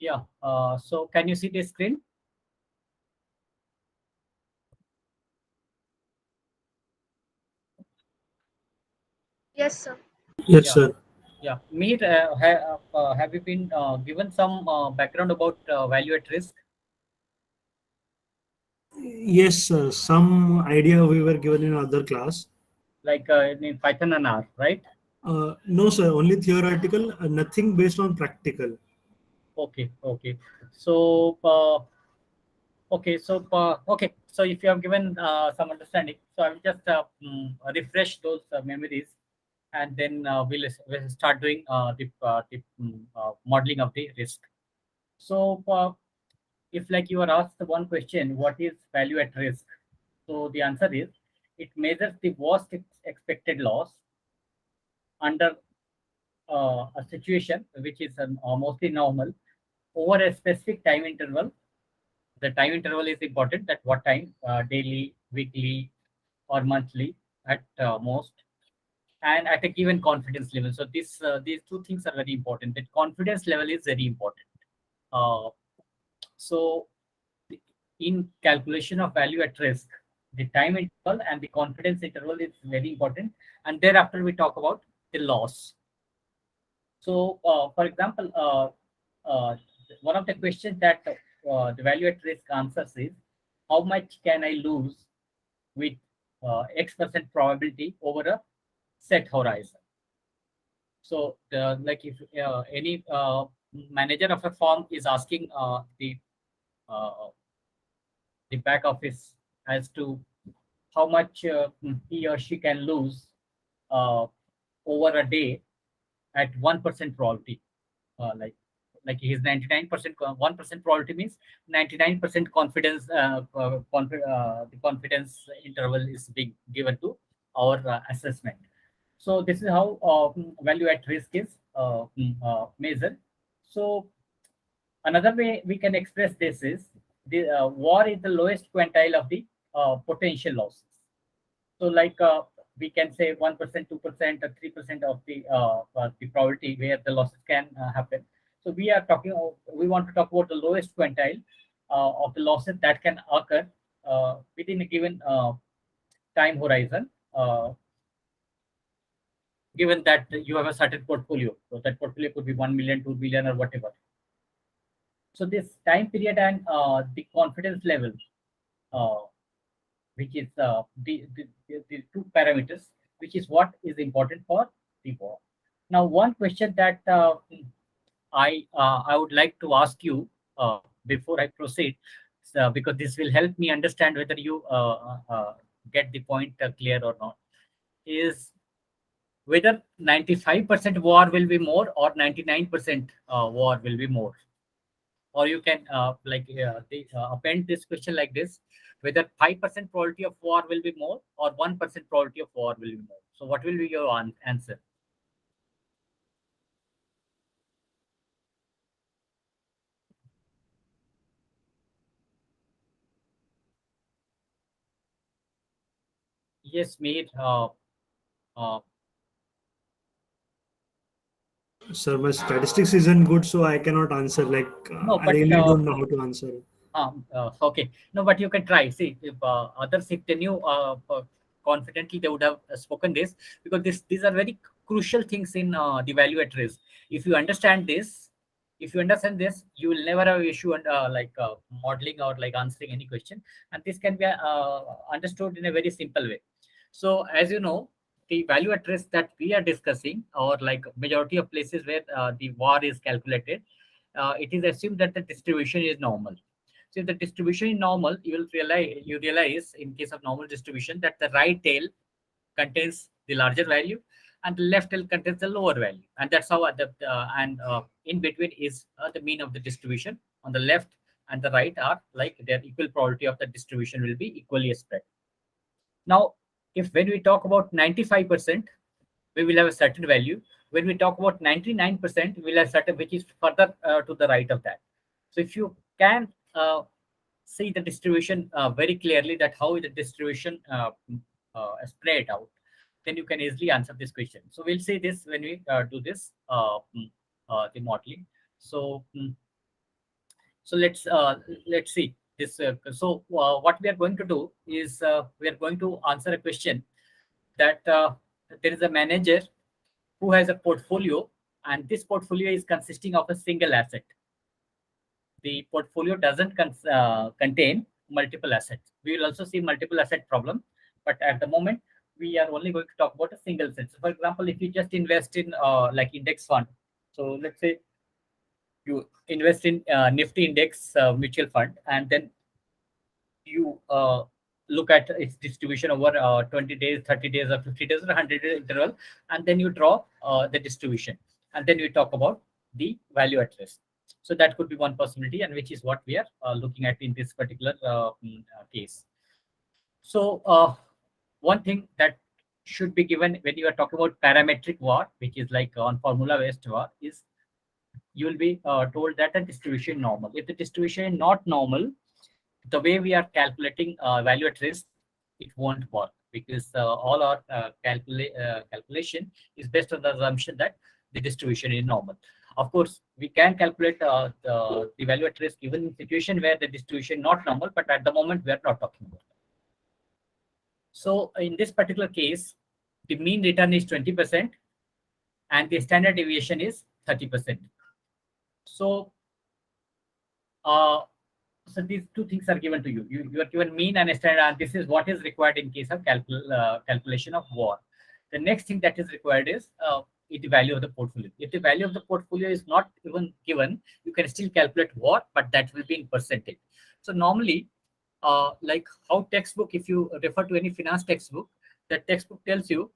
Yeah. So can you see the screen? Yes, sir. Yes, Yeah. sir. Yeah. Meet, have you been given some background about value at risk? Yes, sir. Some idea we were given in other class. Like in Python and R, right? No, sir. Only theoretical. Nothing based on practical. Okay. Okay. So okay. So if you have given some understanding, so I will just refresh those memories, and then we'll start doing the modeling of the risk. So if like you are asked the one question, what is value at risk? So the answer is it measures the worst expected loss under a situation which is mostly normal over a specific time interval. The time interval is important, that what time, daily, weekly, or monthly at most, and at a given confidence level. So these two things are very important. That confidence level is very important. uh, so in calculation of value at risk, the time interval and the confidence interval is very important, and thereafter we talk about the loss. So for example, one of the questions that the value at risk answers is how much can I lose with X% probability over a set horizon. So, like if any manager of a firm is asking uh, the back office as to how much he or she can lose uh, over a day at 1% probability, like his 99% 1% probability means 99% confidence, the confidence interval is being given to our assessment. So this is how value at risk is measured. So another way we can express this is the war is the lowest quantile of the potential losses. So like we can say 1%, 2%, or 3% of the probability where the losses can happen. So we want to talk about the lowest quantile of the losses that can occur within a given time horizon, given that you have a certain portfolio. So that portfolio could be 1 million, 2 billion, or whatever. So this time period and the confidence level, uh, which is the two parameters, which is what is important for the war. Now, one question that I would like to ask you before I proceed, because this will help me understand whether you get the point clear or not, is whether 95% war will be more or 99% war will be more. Or you can append this question like this: whether 5% probability of war will be more or 1% probability of war will be more. So what will be your answer? Yes, mate. Uh, Sir, my statistics isn't good, so I cannot answer. Like, no, I but really don't know how to answer. okay. No, but you can try. See, if others, if they knew confidently, they would have spoken this, because these are very crucial things in the value at risk. If you understand this, if you understand this, you will never have issue and modeling or like answering any question, and this can be understood in a very simple way. So, as you know, the value at risk that we are discussing, or like majority of places where the war is calculated, it is assumed that the distribution is normal. So if the distribution is normal, you realize in case of normal distribution that the right tail contains the larger value and the left tail contains the lower value, and that's how in between is the mean of the distribution. On the left and the right are like their equal probability of the distribution will be equally spread. Now, if when we talk about 95%, we will have a certain value. When we talk about 99%, we'll have certain which is further to the right of that. So if you can see the distribution very clearly, that how the distribution spread out, then you can easily answer this question. So we'll see this when we do this the modeling. So So let's see this. What we are going to do is we are going to answer a question that there is a manager who has a portfolio, and this portfolio is consisting of a single asset. The portfolio doesn't contain multiple assets. We will also see multiple asset problem, but at the moment we are only going to talk about a single asset. So for example, if you just invest in like index fund, so let's say you invest in Nifty index mutual fund, and then you look at its distribution over 20 days, 30 days, or 50 days, or 100-day interval, and then you draw the distribution, and then we talk about the value at risk. So that could be one possibility, and which is what we are looking at in this particular case. So one thing that should be given when you are talking about parametric VAR, which is like on formula-based VAR, is you will be told that the distribution normal. If the distribution is not normal, the way we are calculating value at risk, it won't work, because all our calculation is based on the assumption that the distribution is normal. Of course, we can calculate the value at risk even in situation where the distribution not normal, but at the moment we are not talking about that. So in this particular case, the mean return is 20% and the standard deviation is 30%. So so these two things are given to you. You are given mean and standard, and this is what is required in case of calculation of VAR. The next thing that is required is the value of the portfolio. If the value of the portfolio is not even given, you can still calculate VAR, but that will be in percentage. So normally, like how textbook, if you refer to any finance textbook, that textbook tells you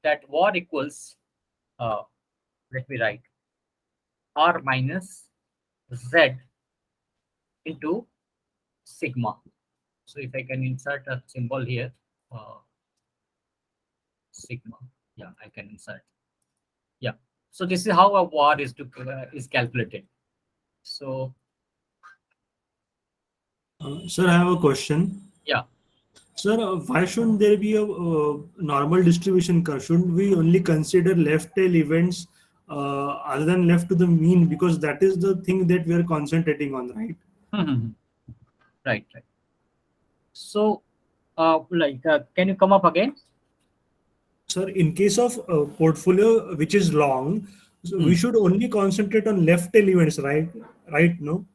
that VAR equals, let me write, R minus Z into sigma. So if I can insert a symbol here, sigma. Yeah, I can insert. Yeah. So this is how a VAR is calculated. So Sir, I have a question. yeah. Sir, why shouldn't there be a normal distribution curve? Shouldn't we only consider left tail events other than left to the mean? Because that is the thing that we are concentrating on, right? Right, right. So, can you come up again? Sir, in case of portfolio which is long, so we should only concentrate on left tail events, right? Right, no?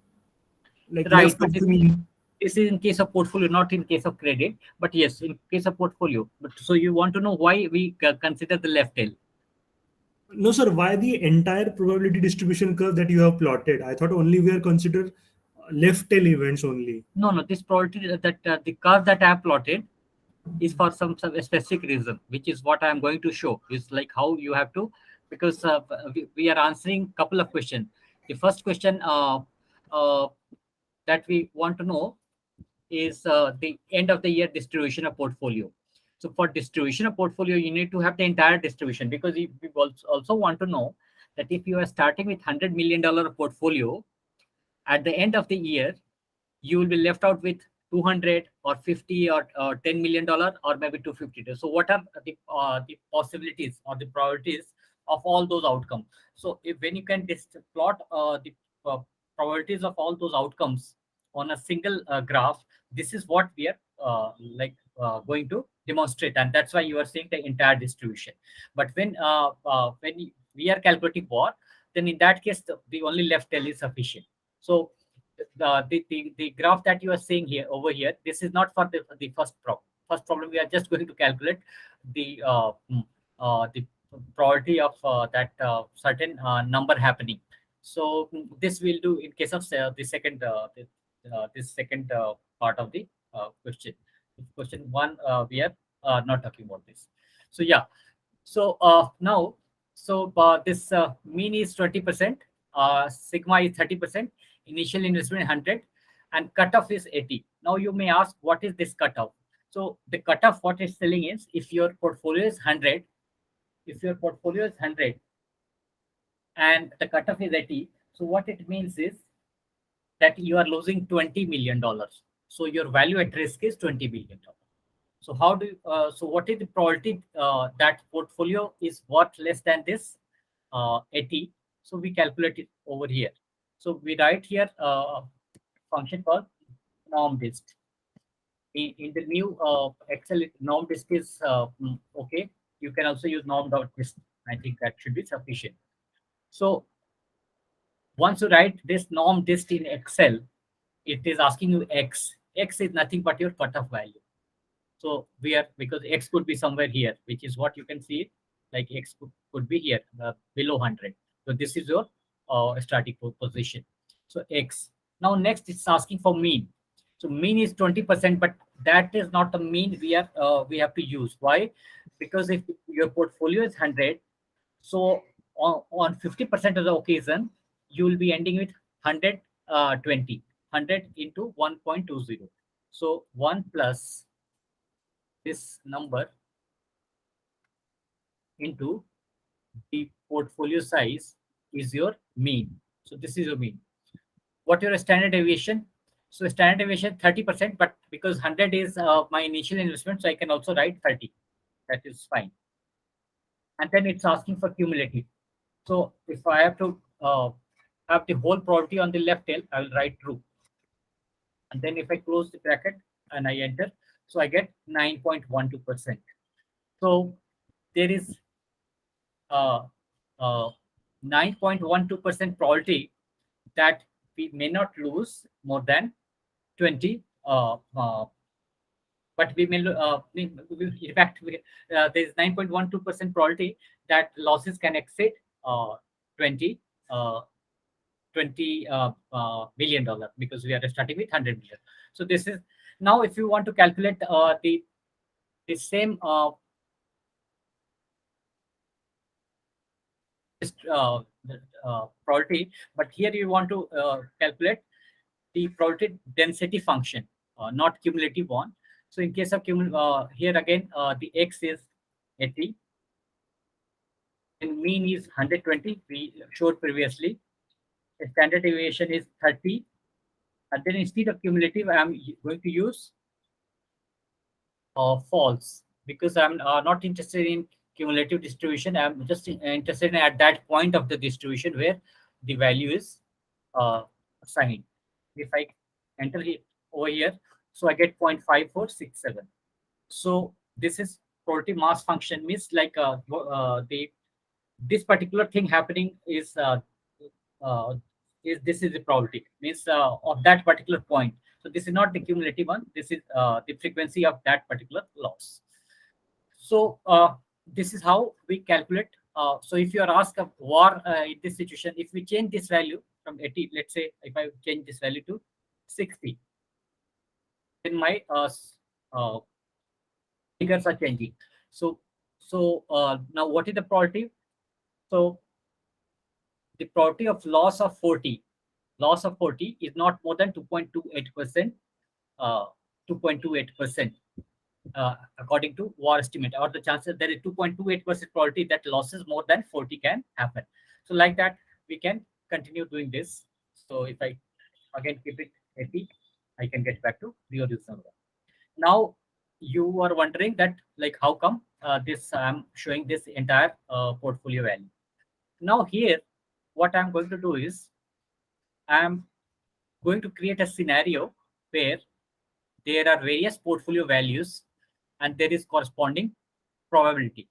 Like Right, left but of the mean. this is in case of portfolio, not in case of credit. But yes, in case of portfolio. But so you want to know why we consider the left tail? No, sir, why the entire probability distribution curve that you have plotted? I thought only we are considered left tail events only. No, this probability that the curve that I have plotted is for some specific reason, which is what I am going to show. Is like how you have to, because we are answering couple of questions. The first question that we want to know is the end of the year distribution of portfolio. So for distribution of portfolio, you need to have the entire distribution, because we also want to know that if you are starting with $100 million portfolio, at the end of the year, you will be left out with 200 or 50 or $10 million, or maybe 250. So what are the possibilities or the probabilities of all those outcomes? So when you can plot the probabilities of all those outcomes on a single graph, this is what we are going to demonstrate, and that's why you are seeing the entire distribution. But when we are calculating VAR, then in that case the only left tail is sufficient. So the graph that you are seeing here over here, this is not for the first problem. First problem, we are just going to calculate the probability of that certain number happening. So this will do in case of the second this second part of the question. Question one, we are not talking about this. So yeah. So now, so this mean is 20%, sigma is 30%, initial investment 100, and cutoff is 80. Now you may ask, what is this cutoff? So the cutoff, what it's telling is, if your portfolio is 100, and the cutoff is 80, so what it means is that you are losing $20 million. So your value at risk is $20 million. So how do you, so what is the probability that portfolio is worth less than this 80? So we calculate it over here. So we write here function called norm dist. In the new Excel, norm dist is okay. You can also use norm.dist. I think that should be sufficient. So once you write this norm dist in Excel, it is asking you X. X is nothing but your cutoff value. So we are, because X could be somewhere here, which is what you can see, like X could be here, below 100. So this is your starting position. So X. Now next it's asking for mean. So mean is 20%, but that is not the mean we have to use. Why? Because if your portfolio is 100, so on 50% of the occasion, you will be ending with 100, 20, 100 into 1.20. So 1 plus this number into the portfolio size is your mean. So this is your mean. What your standard deviation? So standard deviation 30%, but because 100 is my initial investment, so I can also write 30. That is fine. And then it's asking for cumulative. So if I have to have the whole probability on the left tail, I will write true. And then if I close the bracket and I enter, so I get 9.12%. So there is 9.12% probability that we may not lose more than 20, but we may, in fact, there is 9.12% probability that losses can exceed 20, $20 billion, because we are starting with 100 million. So this is, now if you want to calculate the same probability, but here you want to calculate the probability density function, not cumulative one. So in case of here again, the X is 80, and mean is 120, we showed previously. The standard deviation is 30, and then instead of cumulative, I am going to use false, because I'm not interested in cumulative distribution. I'm just interested in at that point of the distribution where the value is assigned. If I enter it over here, so I get 0.5467. So this is probability mass function, means like this particular thing happening is this is the probability, means of that particular point. So this is not the cumulative one. This is the frequency of that particular loss. So this is how we calculate. So if you are asked of war in this situation, if we change this value from 80, let's say if I change this value to 60, then my figures are changing. So now what is the probability? So the probability of loss of 40 is not more than 2.28%. 2.28%, according to war estimate, or the chances, there is 2.28% probability that losses more than 40 can happen. So like that, we can continue doing this. So if I again keep it 80, I can get back to the original one. Now you are wondering that, like, how come this I'm showing this entire portfolio value. Now here, what I'm going to do is I'm going to create a scenario where there are various portfolio values and there is corresponding probability.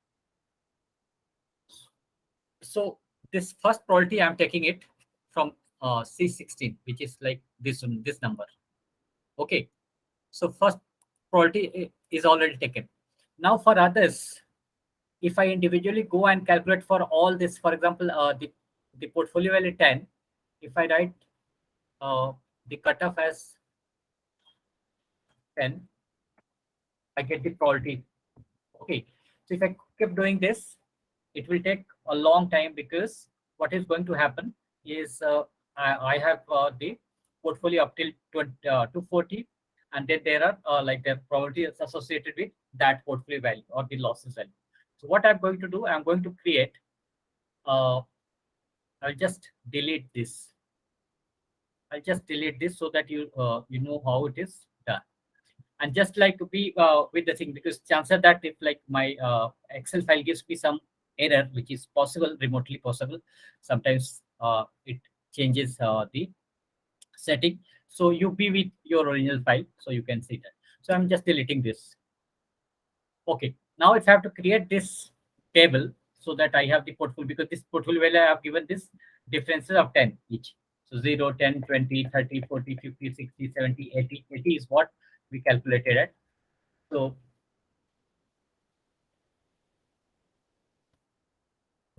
So this first probability, I'm taking it from C16, which is like this one, this number. Okay. So first probability is already taken. Now for others, if I individually go and calculate for all this, for example, the portfolio value 10, if I write the cutoff as 10, I get the probability. Okay. So if I keep doing this, it will take a long time, because what is going to happen is I have the portfolio up till 240, and then there are like the probabilities associated with that portfolio value or the losses value. So what I'm going to do, I'm going to create, I'll just delete this. I'll just delete this so that you know how it is done. And just like to be with the thing, because chances that if like my Excel file gives me some error, which is possible, remotely possible, sometimes it changes the setting. So you be with your original file, so you can see that. So I'm just deleting this. Okay, now if I have to create this table so that I have the portfolio, because this portfolio value I have given this differences of 10 each. So 0, 10, 20, 30, 40, 50, 60, 70, 80. 80 is what we calculated at. So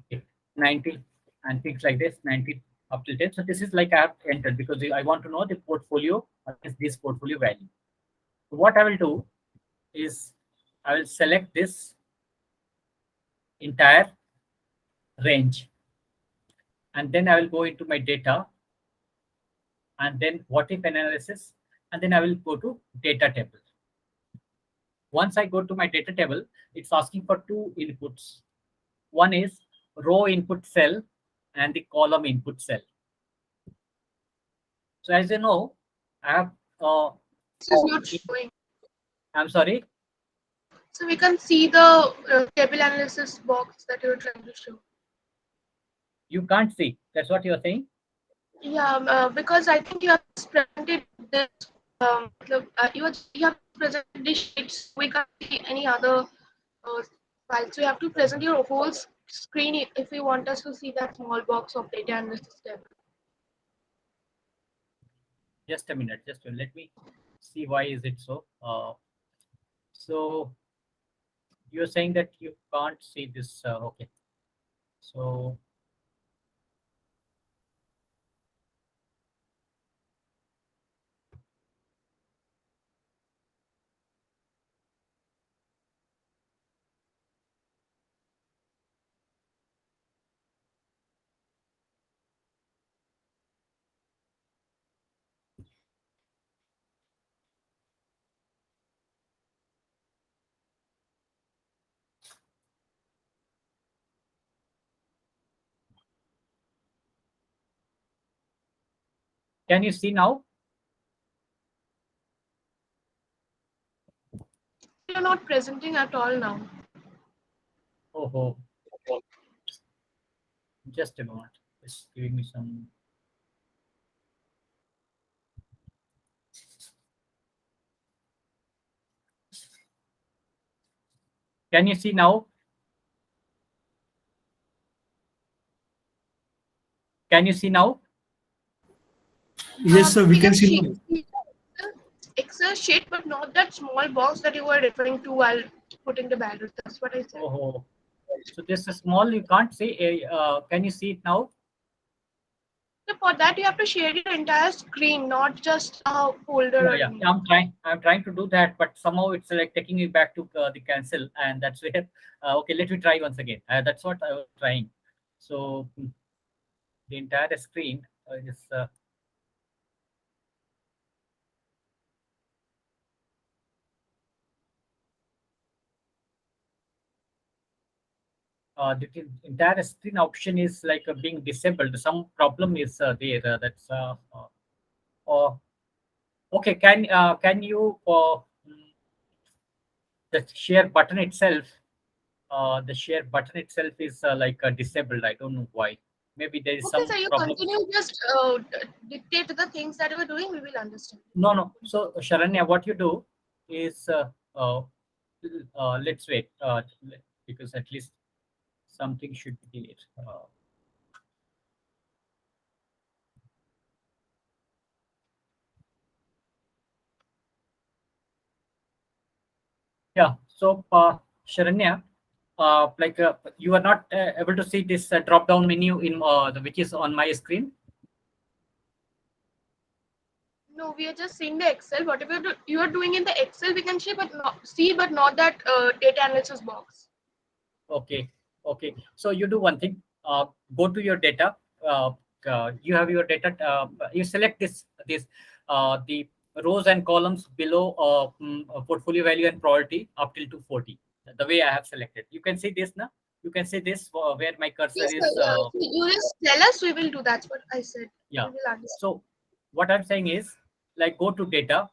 okay, 90 and things like this, 90 up till 10. So this is like I have entered because I want to know the portfolio against this portfolio value. So what I will do is I will select this entire range, and then I will go into my data, and then what if analysis, and then I will go to data table. Once I go to my data table, it's asking for two inputs. One is row input cell and the column input cell. So as you know, I have This is not showing. I'm sorry. So we can see the table analysis box that you're trying to show. You can't see. That's what you're saying. Yeah, because I think you have presented this. You have presented this sheets. We can't see any other files. So you have to present your whole screen if you want us to see that small box of data analysis table. Just a minute. Let me see why is it so. So you're saying that you can't see this. Okay. So can you see now? You're not presenting at all now. Oh, just a moment. It's giving me some. Can you see now? Can you see now? Yes, sir, we can see now. Excel sheet, but not that small box that you were referring to while putting the values. That's what I said. Oh, so this is small. You can't see. Can you see it now? So for that, you have to share your entire screen, not just a folder or Yeah. anything. I'm trying to do that, but somehow it's like taking me back to the cancel, and that's where. Okay, let me try once again. That's what I was trying. So the entire screen is. The entire screen option is like being disabled. Some problem is there. That's okay. Can you the share button itself? The share button itself is like disabled. I don't know why. Maybe there is Okay, some so you problem. continue, just dictate the things that you are doing, we will understand. No. So Sharanya, what you do is let's wait because at least something should be there. Yeah. So, Sharanya, like you are not able to see this drop down menu in which is on my screen. No, we are just seeing the Excel. Whatever you are doing in the Excel, we can see, but not that data analysis box. Okay. Okay. So you do one thing. Go to your data. You have your data. You select this the rows and columns below portfolio value and priority up till 240. The way I have selected. You can see this now. You can see this where my cursor Yes, sir. is. Yeah. You just tell us, we will do. That's what I said. Yeah. We will understand. So what I'm saying is like go to data.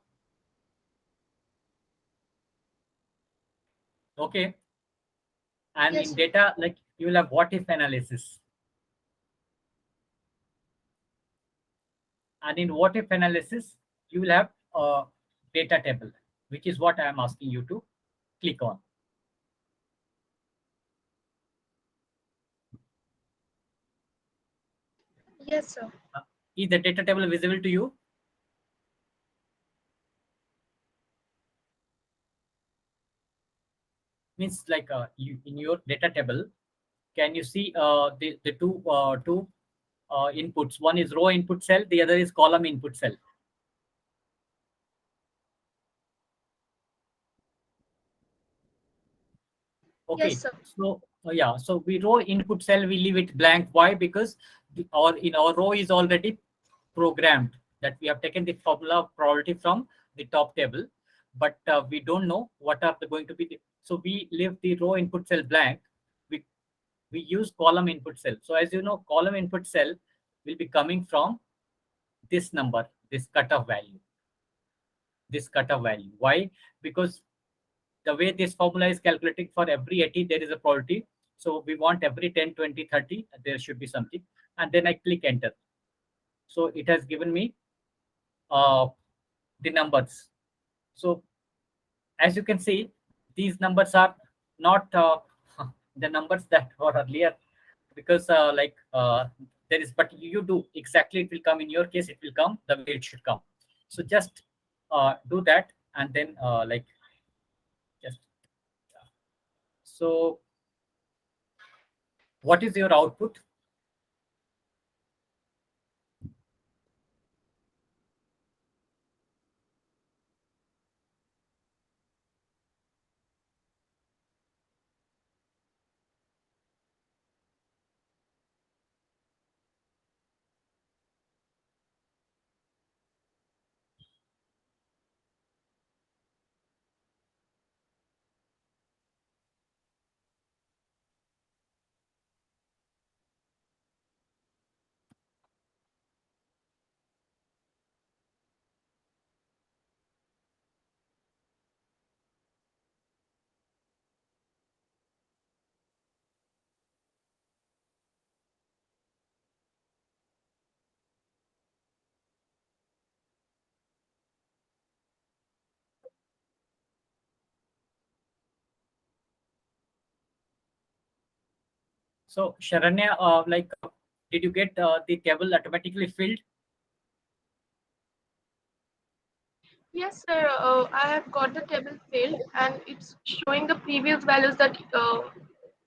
Okay. And Yes, in sir. data, like you will have what if analysis. And in what if analysis, you will have a data table, which is what I am asking you to click on. Yes, sir. Is the data table visible to you? Means like in your data table, can you see the two inputs? One is row input cell, the other is column input cell. Yes, Okay, sir. so yeah, so we row input cell, we leave it blank. Why? Because our row is already programmed, that we have taken the formula of probability from the top table, but we don't know what are going to be so we leave the row input cell blank. We use column input cell. So as you know, column input cell will be coming from this number, this cutoff value, Why? Because the way this formula is calculating, for every 80 there is a probability, so we want every 10, 20, 30 there should be something, and then I click enter. So it has given me uh, the numbers. So as you can see, these numbers are not the numbers that were earlier, because there is, but you do exactly, it will come. In your case, it will come the way it should come. So just do that, and then just so what is your output? So Sharanya, did you get the table automatically filled? Yes, sir. I have got the table filled, and it's showing the previous values that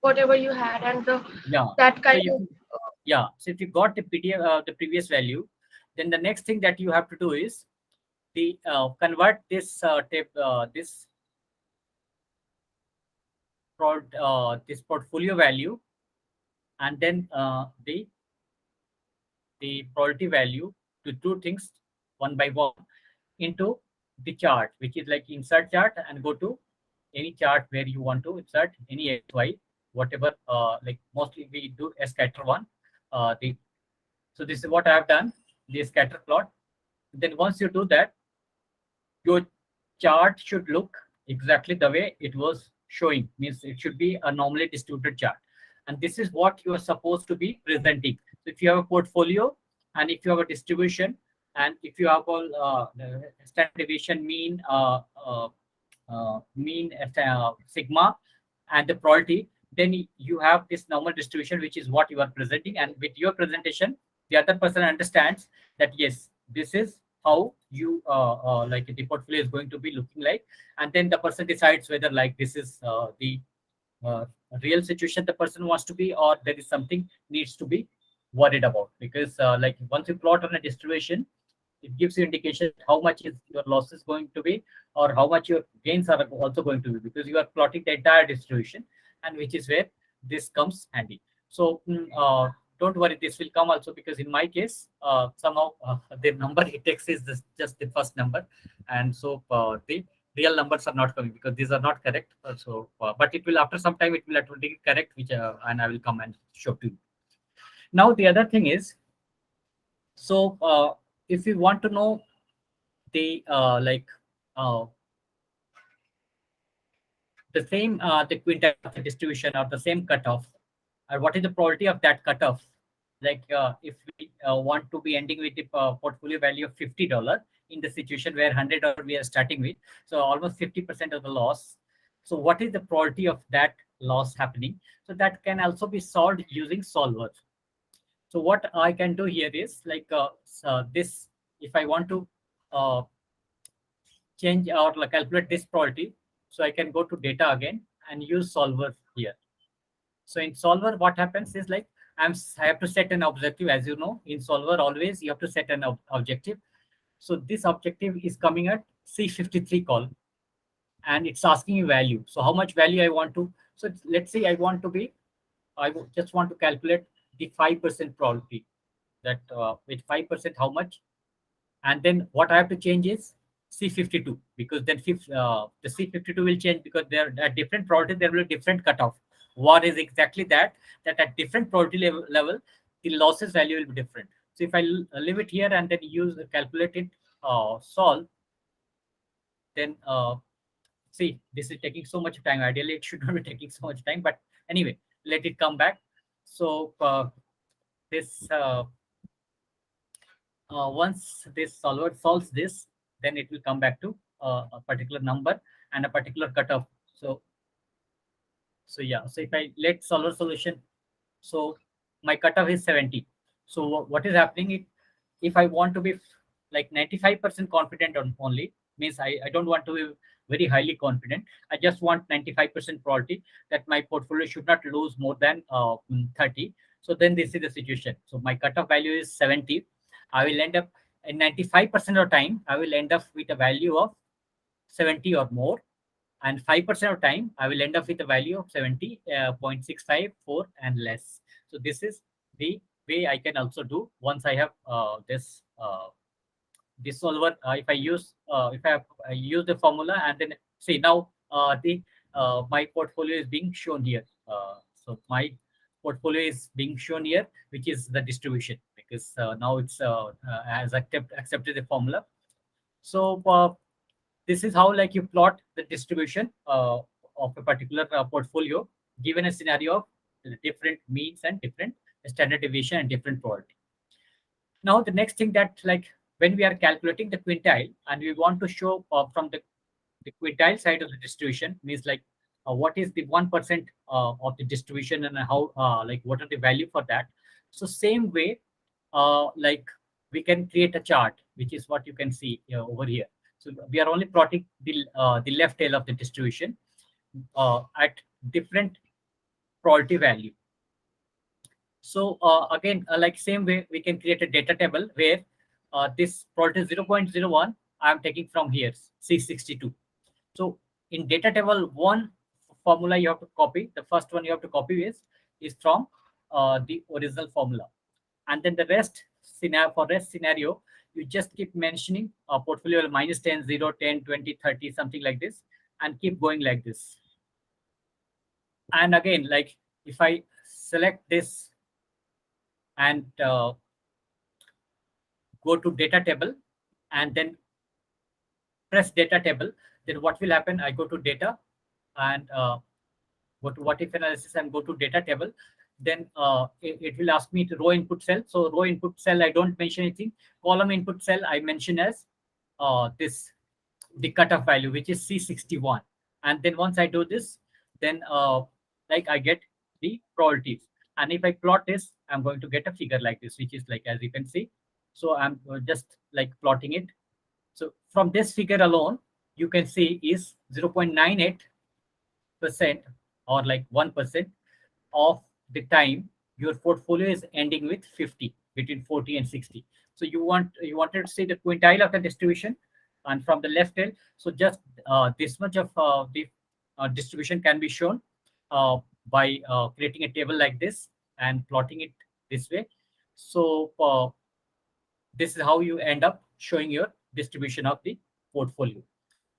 whatever you had, and Yeah. that So kind you of. yeah. So if you got the PDF, the previous value, then the next thing that you have to do is the convert this this portfolio value, and then the probability value, to two things one by one into the chart, which is like insert chart, and go to any chart where you want to insert any XY, whatever. Like mostly we do a scatter one. The So this is what I have done, the scatter plot. Then once you do that, your chart should look exactly the way it was showing. Means it should be a normally distributed chart, and this is what you are supposed to be presenting. So if you have a portfolio, and if you have a distribution, and if you have all the standard deviation, mean sigma, and the probability, then you have this normal distribution, which is what you are presenting. And with your presentation, the other person understands that yes, this is how you like the portfolio is going to be looking like. And then the person decides whether like this is the uh, real situation the person wants to be, or there is something needs to be worried about. Because like once you plot on a distribution, it gives you indication how much is your losses going to be, or how much your gains are also going to be, because you are plotting the entire distribution, and which is where this comes handy. So don't worry, this will come also, because in my case, somehow the number it takes is just the first number, and so the real numbers are not coming, because these are not correct. But it will, after some time, it will automatically correct, which and I will come and show to you. Now the other thing is, so if you want to know the uh, the same the quintile of the distribution, or the same cutoff, or what is the probability of that cutoff, like if we want to be ending with the portfolio value of $50, in the situation where 100 or we are starting with. So almost 50% of the loss. So what is the probability of that loss happening? So that can also be solved using solver. So what I can do here is like this, if I want to uh, change or like calculate this probability, so I can go to data again and use solver here. So in solver, what happens is like I have to set an objective. As you know, in solver always you have to set an objective. So this objective is coming at C53 call, and it's asking you value. So how much value I want to? So let's say I want to be, just want to calculate the 5% probability, that with 5% how much, and then what I have to change is C52, because then the C52 will change because there at different probability there will be different cutoff. What is exactly that at different probability level the losses value will be different. So if I leave it here and then use calculate it, solve, then see, this is taking so much time. Ideally it should not be taking so much time, but anyway, let it come back. So this once this solver solves this, then it will come back to a particular number and a particular cutoff. So yeah, so if I let solver solution, so my cutoff is 70. So what is happening, if I want to be like 95% confident on only, means I don't want to be very highly confident. I just want 95% probability that my portfolio should not lose more than 30. So then this is the situation. So my cutoff value is 70. I will end up in 95% of time, I will end up with a value of 70 or more, and 5% of time I will end up with a value of 70.654 and less. So this is the way I can also do once I have this solver. If I use I use the formula, and then see now the my portfolio is being shown here. So my portfolio is being shown here, which is the distribution, because now it's has accepted the formula. So this is how like you plot the distribution of a particular portfolio given a scenario of different means and different standard deviation and different probability. Now the next thing, that like when we are calculating the quintile and we want to show from the quintile side of the distribution, means like what is the 1% of the distribution, and how like what are the value for that. So same way, like we can create a chart, which is what you can see over here. So we are only plotting the left tail of the distribution at different probability value. So again, like same way, we can create a data table where this probability 0.01 I am taking from here, C62. So in data table, one formula you have to copy. The first one you have to copy is from the original formula, and then the rest scenario, for rest scenario, you just keep mentioning portfolio minus 10, 0, 10, 20, 30, something like this, and keep going like this. And again, like if I select this and go to data table and then press data table, then what will happen? I go to data and go to what if analysis and go to data table. Then it will ask me to row input cell. So row input cell, I don't mention anything. Column input cell, I mention as the cutoff value, which is C61. And then once I do this, then like I get the probabilities. And if I plot this, I'm going to get a figure like this, which is like, as you can see. So I'm just like plotting it. So from this figure alone, you can see is 0.98% or like 1% of the time your portfolio is ending with 50, between 40 and 60. So you wanted to see the quintile of the distribution, and from the left tail, so just this much of the distribution can be shown by creating a table like this and plotting it this way. So this is how you end up showing your distribution of the portfolio,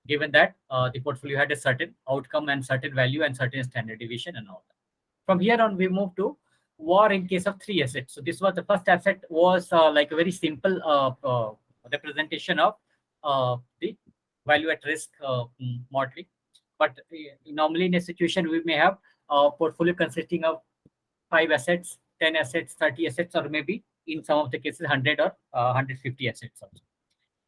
given that the portfolio had a certain outcome and certain value and certain standard deviation and all that. From here on, we move to war in case of three assets. So this was the first asset, was like a very simple representation of the value at risk modeling. But normally in a situation, we may have a portfolio consisting of 5 assets, 10 assets, 30 assets, or maybe in some of the cases 100 or 150 assets also.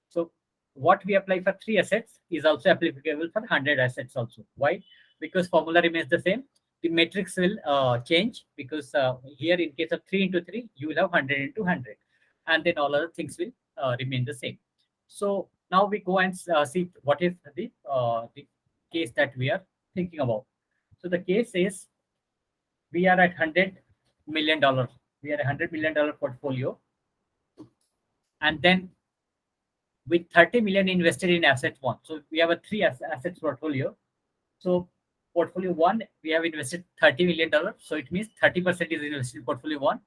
So what we apply for 3 assets is also applicable for 100 assets also. Why? Because formula remains the same. The matrix will change, because here in case of 3 into 3, you will have 100 into 100, and then all other things will remain the same. So now we go and see what is the case that we are thinking about. So the case is, we are at $100 million. We are a $100 million portfolio, and then with 30 million invested in asset one. So we have a three assets portfolio. So portfolio one, we have invested $30 million. So it means 30% is invested in portfolio one,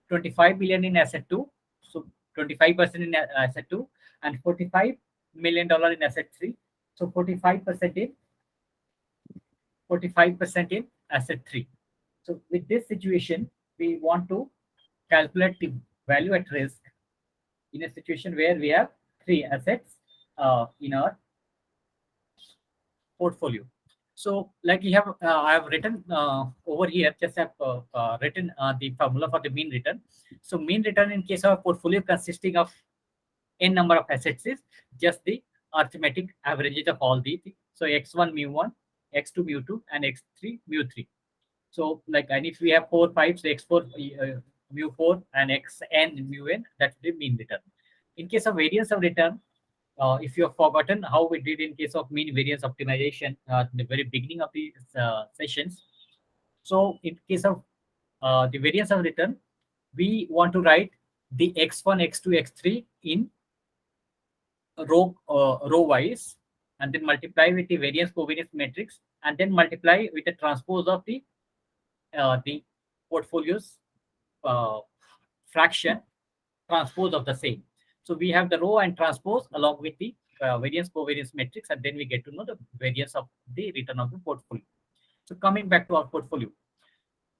25 million in asset two. So 25% in asset two, and $45 million in asset three. So 45% in asset three. So with this situation, we want to calculate the value at risk in a situation where we have three assets in our portfolio. So like you have, I have written over here, just have written the formula for the mean return. So mean return in case of a portfolio consisting of n number of assets is just the arithmetic averages of all the things. So x1 mu1, x2 mu2, and x3 mu3. So like, and if we have 4, 5, so x4 mu4 and xn mun, that's the mean return. In case of variance of return, if you have forgotten how we did in case of mean variance optimization in the very beginning of the sessions, so in case of the variance of return, we want to write the x1, x2, x3 in row wise, and then multiply with the variance covariance matrix, and then multiply with the transpose of the portfolio's fraction transpose of the same. So we have the row and transpose along with the variance covariance matrix, and then we get to know the variance of the return of the portfolio. So coming back to our portfolio.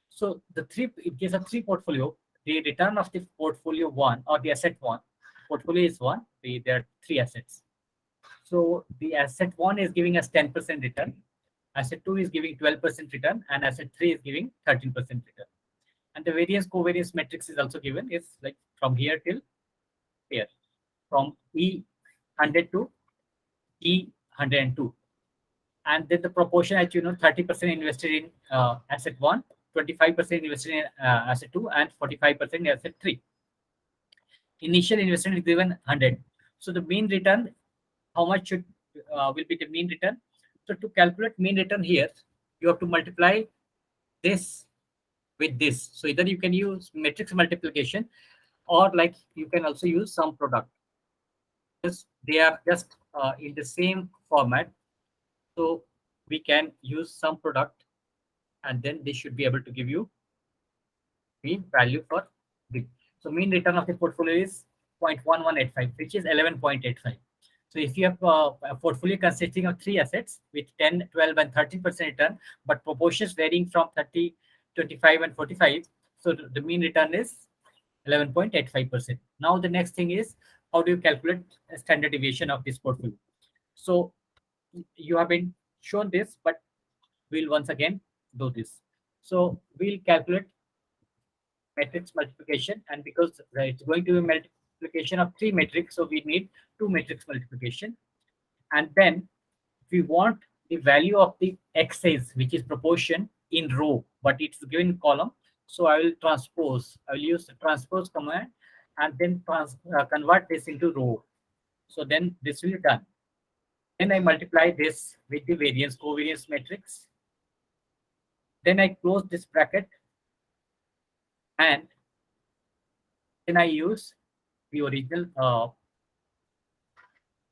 So in case of three portfolio, the return of the portfolio one, or the asset one, portfolio is one, there are three assets. So the asset one is giving us 10% return, asset two is giving 12% return, and asset three is giving 13% return. And the variance covariance matrix is also given, is like from here till here, from E100 to E102. And then the proportion, as you know, 30% invested in asset one, 25% invested in asset two, and 45% in asset three. Initial investment is given 100. So the mean return, how much will be the mean return? So to calculate mean return here, you have to multiply this with this. So either you can use matrix multiplication, or like you can also use sum product. Because they are just in the same format. So we can use sum product, and then they should be able to give you the value for the. So mean return of the portfolio is 0.1185, which is 11.85. So if you have a portfolio consisting of three assets with 10, 12, and 13% return, but proportions varying from 30, 25, and 45, so the mean return is 11.85%. Now the next thing is, how do you calculate a standard deviation of this portfolio? So you have been shown this, but we'll once again do this. So we'll calculate matrix multiplication, and because it's going to be multiplication of three matrix, so we need two matrix multiplication. And then we want the value of the x's, which is proportion in row, but it's given in column. So I will use the transpose command, and then convert this into row. So then this will be done. Then I multiply this with the variance covariance matrix. Then I close this bracket, and then I use the original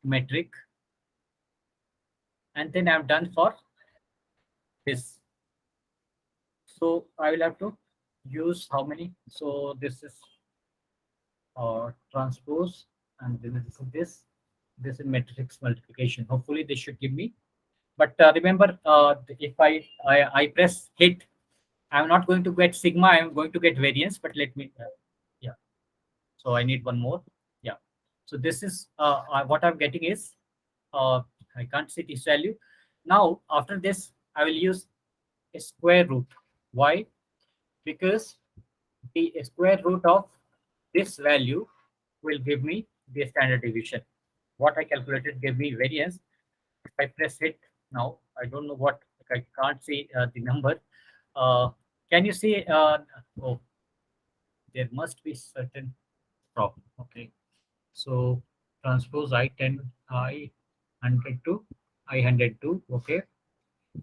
metric, and then I'm done for this. So I will have to use how many? So this is transpose, and then this is matrix multiplication. Hopefully this should give me. But remember, if I press hit, I'm not going to get sigma, I'm going to get variance. But let me, yeah. So I need one more. Yeah. So this is what I'm getting is, I can't see this value. Now after this, I will use a square root. Why? Because the square root of this value will give me the standard deviation. what I calculated gave me variance. If I press hit now, I don't know what, I can't see the number. Can you see? Oh, there must be certain problem. Okay, so transpose I10, I100 to I102. Okay,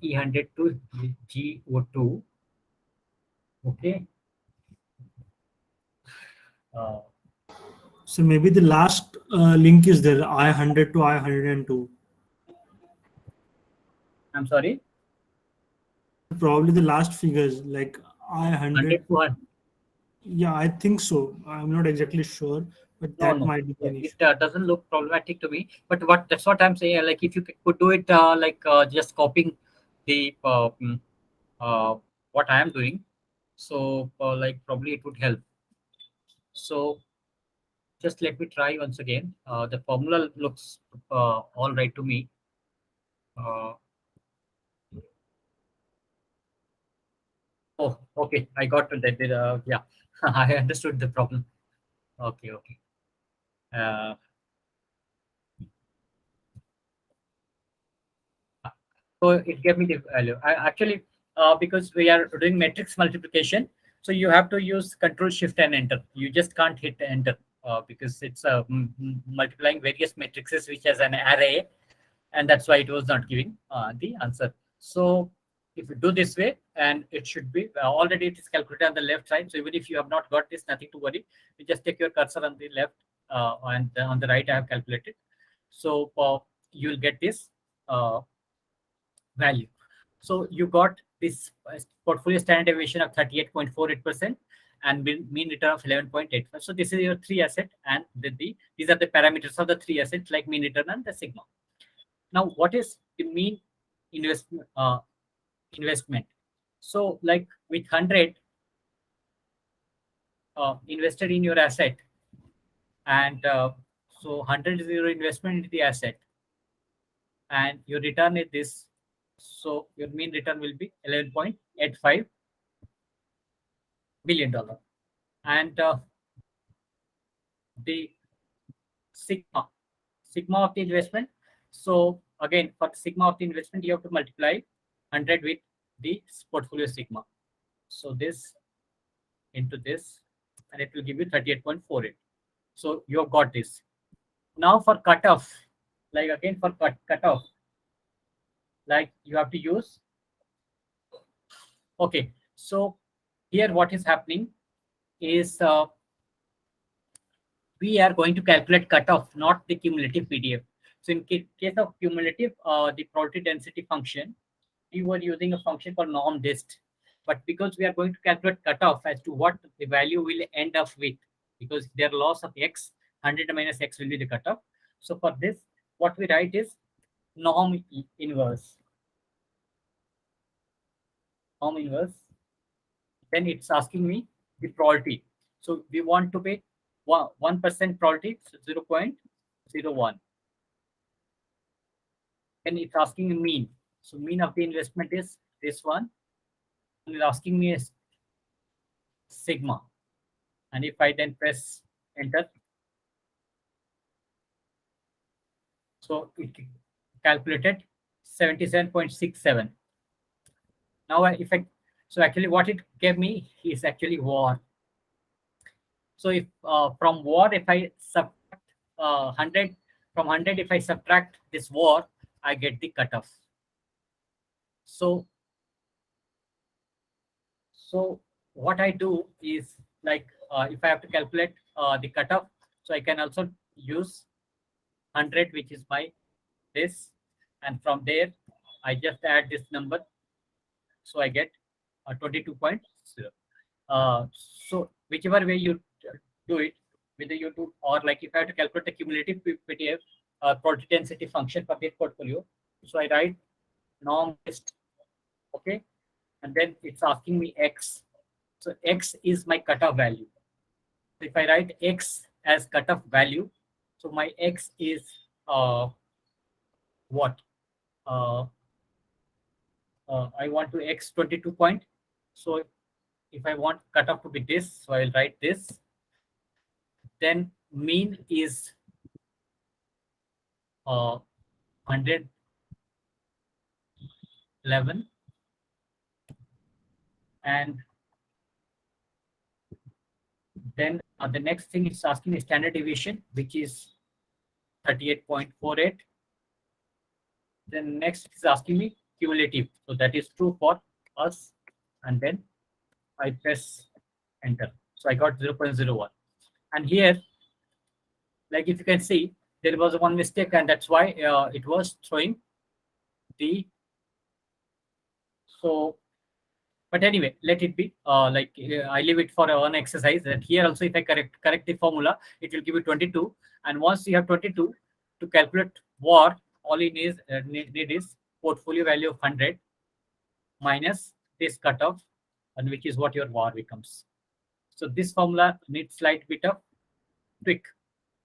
E100 to GO2. Okay. Uh, So maybe the last link is there, I100 to I102. I'm sorry, Probably the last figures like I100. 100 to 100. Yeah, I think so. I'm not exactly sure, but No, that no, might be an issue. it doesn't look problematic to me. But that's what I'm saying. Like if you could do it, just copying the uh, what I am doing, so like probably it would help. So just let me try once again. The formula looks all right to me. Uh, oh, okay, I got to that. Yeah, I understood the problem. Okay, okay. Uh, So it gave me the value. I actually, because we are doing matrix multiplication, so you have to use Control Shift and Enter. You just can't hit Enter because it's multiplying various matrices which has an array, and that's why it was not giving the answer. So if you do this way, and it should be already it is calculated on the left side. So even if you have not got this, nothing to worry. You just take your cursor on the left, and on the right I have calculated. So you will get this. Value. So you got this portfolio standard deviation of 38.48% and mean return of 11.85. So this is your three asset, and these are the parameters of the three assets like mean return and the sigma. Now, what is the mean investment? Investment. So, like with 100 invested in your asset, and so 100 is your investment into the asset, and your return is this. So your mean return will be 11.85 billion dollar, and the sigma of the investment. So again, for the sigma of the investment, you have to multiply 100 with the portfolio sigma. So this into this, and it will give you 38.48. So you have got this. Now for cutoff, like again for cutoff, like you have to use. Okay, so here what is happening is we are going to calculate cutoff, not the cumulative PDF. So in case of cumulative, the probability density function, we were using a function called norm dist. But because we are going to calculate cutoff as to what the value will end up with, because their loss of x, 100 minus x will be the cutoff. So for this, what we write is norm inverse. Norm inverse. Then it's asking me the probability. So we want to pay 1% probability, so 0.01. Then it's asking a mean. So mean of the investment is this one. And it's asking me a sigma. And if I then press enter, so it calculated 77.67. Now so actually what it gave me is actually war. So if from war, if I subtract 100 from 100, if I subtract this war, I get the cutoff. So what I do is like if I have to calculate the cutoff, so I can also use 100, which is my this, and from there I just add this number, so I get 22.0. So whichever way you do it, whether you do, or like if I have to calculate the cumulative PDF probability density function for this portfolio, so I write norm list, okay, and then it's asking me x. So x is my cutoff value. So if I write x as cutoff value, so my x is what? Uh, I want to x 22 point. So if I want cutoff to be this, so I'll write this. Then mean is 111, and then the next thing is asking is standard deviation, which is 38.48. Then next is asking me cumulative, so that is true for us, and then I press enter. So I got 0.01, and here, like if you can see, there was one mistake, and that's why it was throwing the so. But anyway, let it be. I leave it for one exercise. That here also, if I correct the formula, it will give you 22. And once you have 22, to calculate VAR, all you need is portfolio value of 100 minus this cutoff, and which is what your VAR becomes. So this formula needs slight bit of tweak.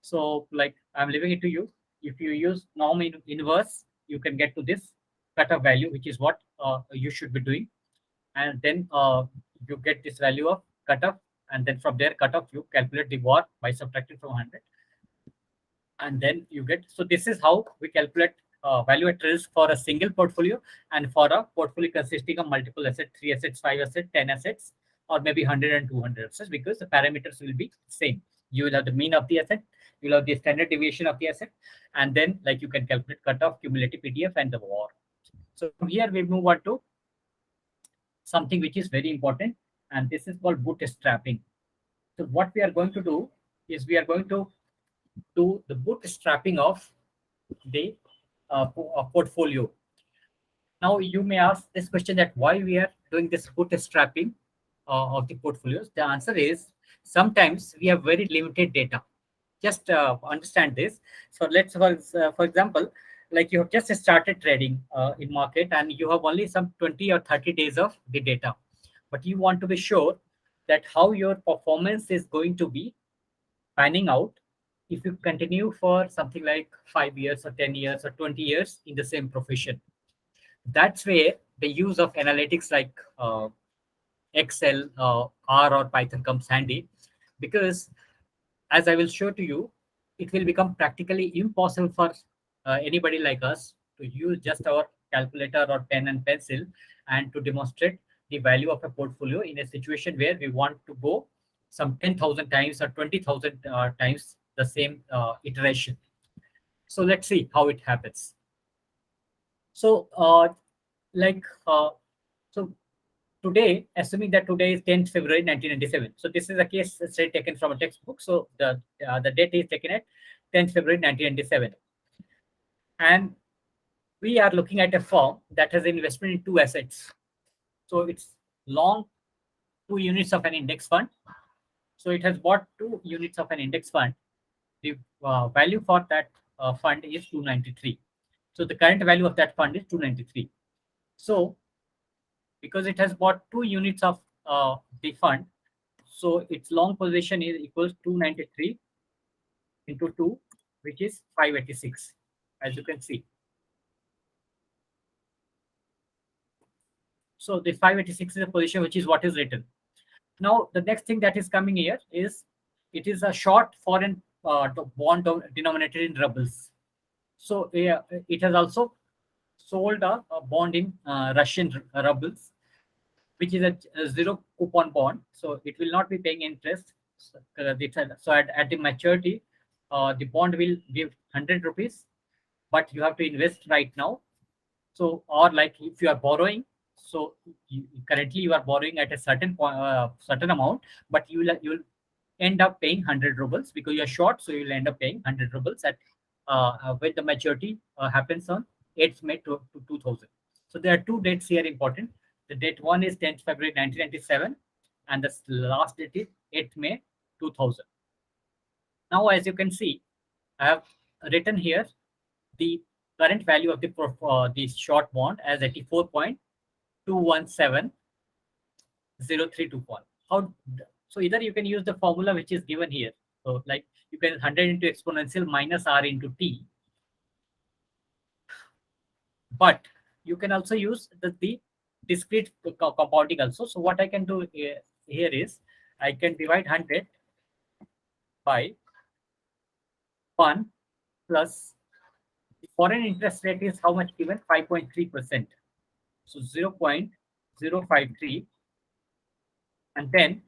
So like I'm leaving it to you. If you use norm inverse, you can get to this cutoff value, which is what you should be doing. And then you get this value of cutoff, and then from there cutoff you calculate the VAR by subtracting from 100, and then you get. So this is how we calculate value at risk for a single portfolio, and for a portfolio consisting of multiple assets, 3 assets, 5 assets, 10 assets, or maybe 100 and 200 assets, because the parameters will be same. You will have the mean of the asset, you will have the standard deviation of the asset, and then like you can calculate cutoff, cumulative PDF, and the VAR. So from here we move on to something which is very important, and this is called bootstrapping. So what we are going to do is we are going to do the bootstrapping of the portfolio. Now you may ask this question, that why we are doing this bootstrapping of the portfolios. The answer is sometimes we have very limited data. Just understand this. So let's for example, like you have just started trading in market, and you have only some 20 or 30 days of the data, but you want to be sure that how your performance is going to be panning out if you continue for something like 5 years or 10 years or 20 years in the same profession. That's where the use of analytics like Excel, R or Python comes handy, because as I will show to you, it will become practically impossible for anybody like us to use just our calculator or pen and pencil and to demonstrate the value of a portfolio in a situation where we want to go some 10,000 times or 20,000 times the same iteration. So let's see how it happens. So like so today, assuming that today is 10th February 1997. So this is a case study taken from a textbook. So the date is taken at 10th February 1997. And we are looking at a firm that has investment in two assets. So it's long 2 units of an index fund. So it has bought 2 units of an index fund. The value for that fund is 293. So the current value of that fund is 293. So because it has bought 2 units of the fund, so its long position is equals 293 into 2, which is 586, as you can see. So the 586 is a position which is what is written. Now the next thing that is coming here is it is a short foreign bond denominated in rubles. So it has also sold a bond in Russian rubles, which is a zero coupon bond. So it will not be paying interest. So at the maturity, the bond will give 100 rupees, but you have to invest right now. So, or like if you are borrowing, so currently you are borrowing at a certain amount, but you will end up paying 100 rubles because you are short. So you will end up paying 100 rubles at when the maturity happens on 8th May to 2000. So there are 2 dates here important. The date one is 10th February 1997, and the last date is 8th May 2000. Now, as you can see, I have written here the current value of the short bond as 84.2170321. How? So either you can use the formula which is given here. So like you can 100 into exponential minus r into t, but you can also use the discrete compounding also. So what I can do here is I can divide 100 by 1 plus foreign interest rate is how much given? 5.3%. So 0.053, and then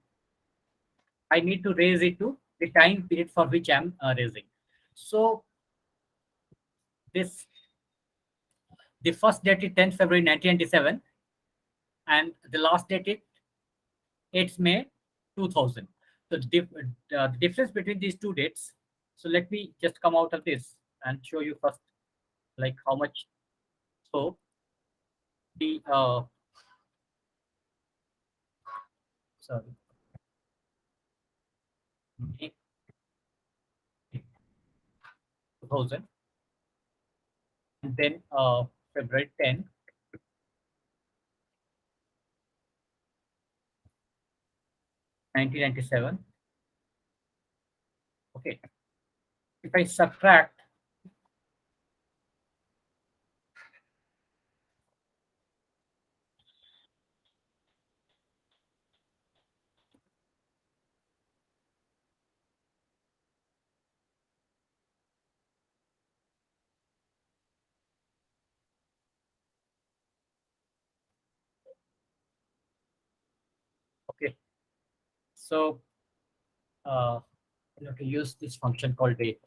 I need to raise it to the time period for which I'm raising. So this the first date is 10th February 1997, and the last date is 8th May 2000. So the difference between these two dates. So let me just come out of this and show you first, like how much. So the sorry, May 2000, and then February 10, 1997. Okay, if I subtract, okay, so you have to use this function called date.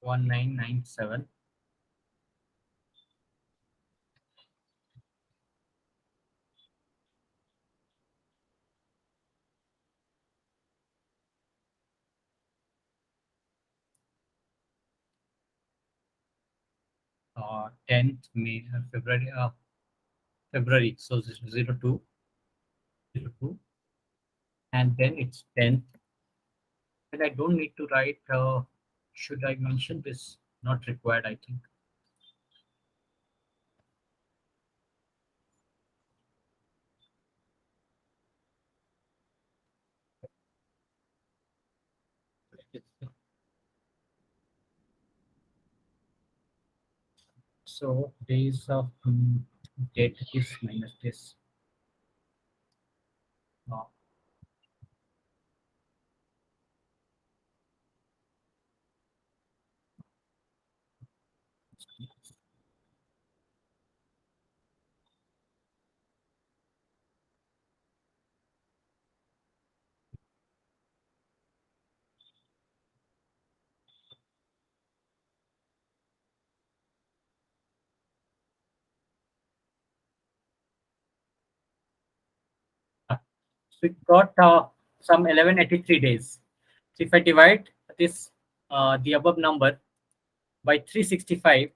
One nine nine seven 10th May February, so 02, and then it's 10th, and I don't need to write. Should I mention this? Not required, I think. So days of date is minus this. Uh, so we got some 1183 days. So if I divide this the above number by 365,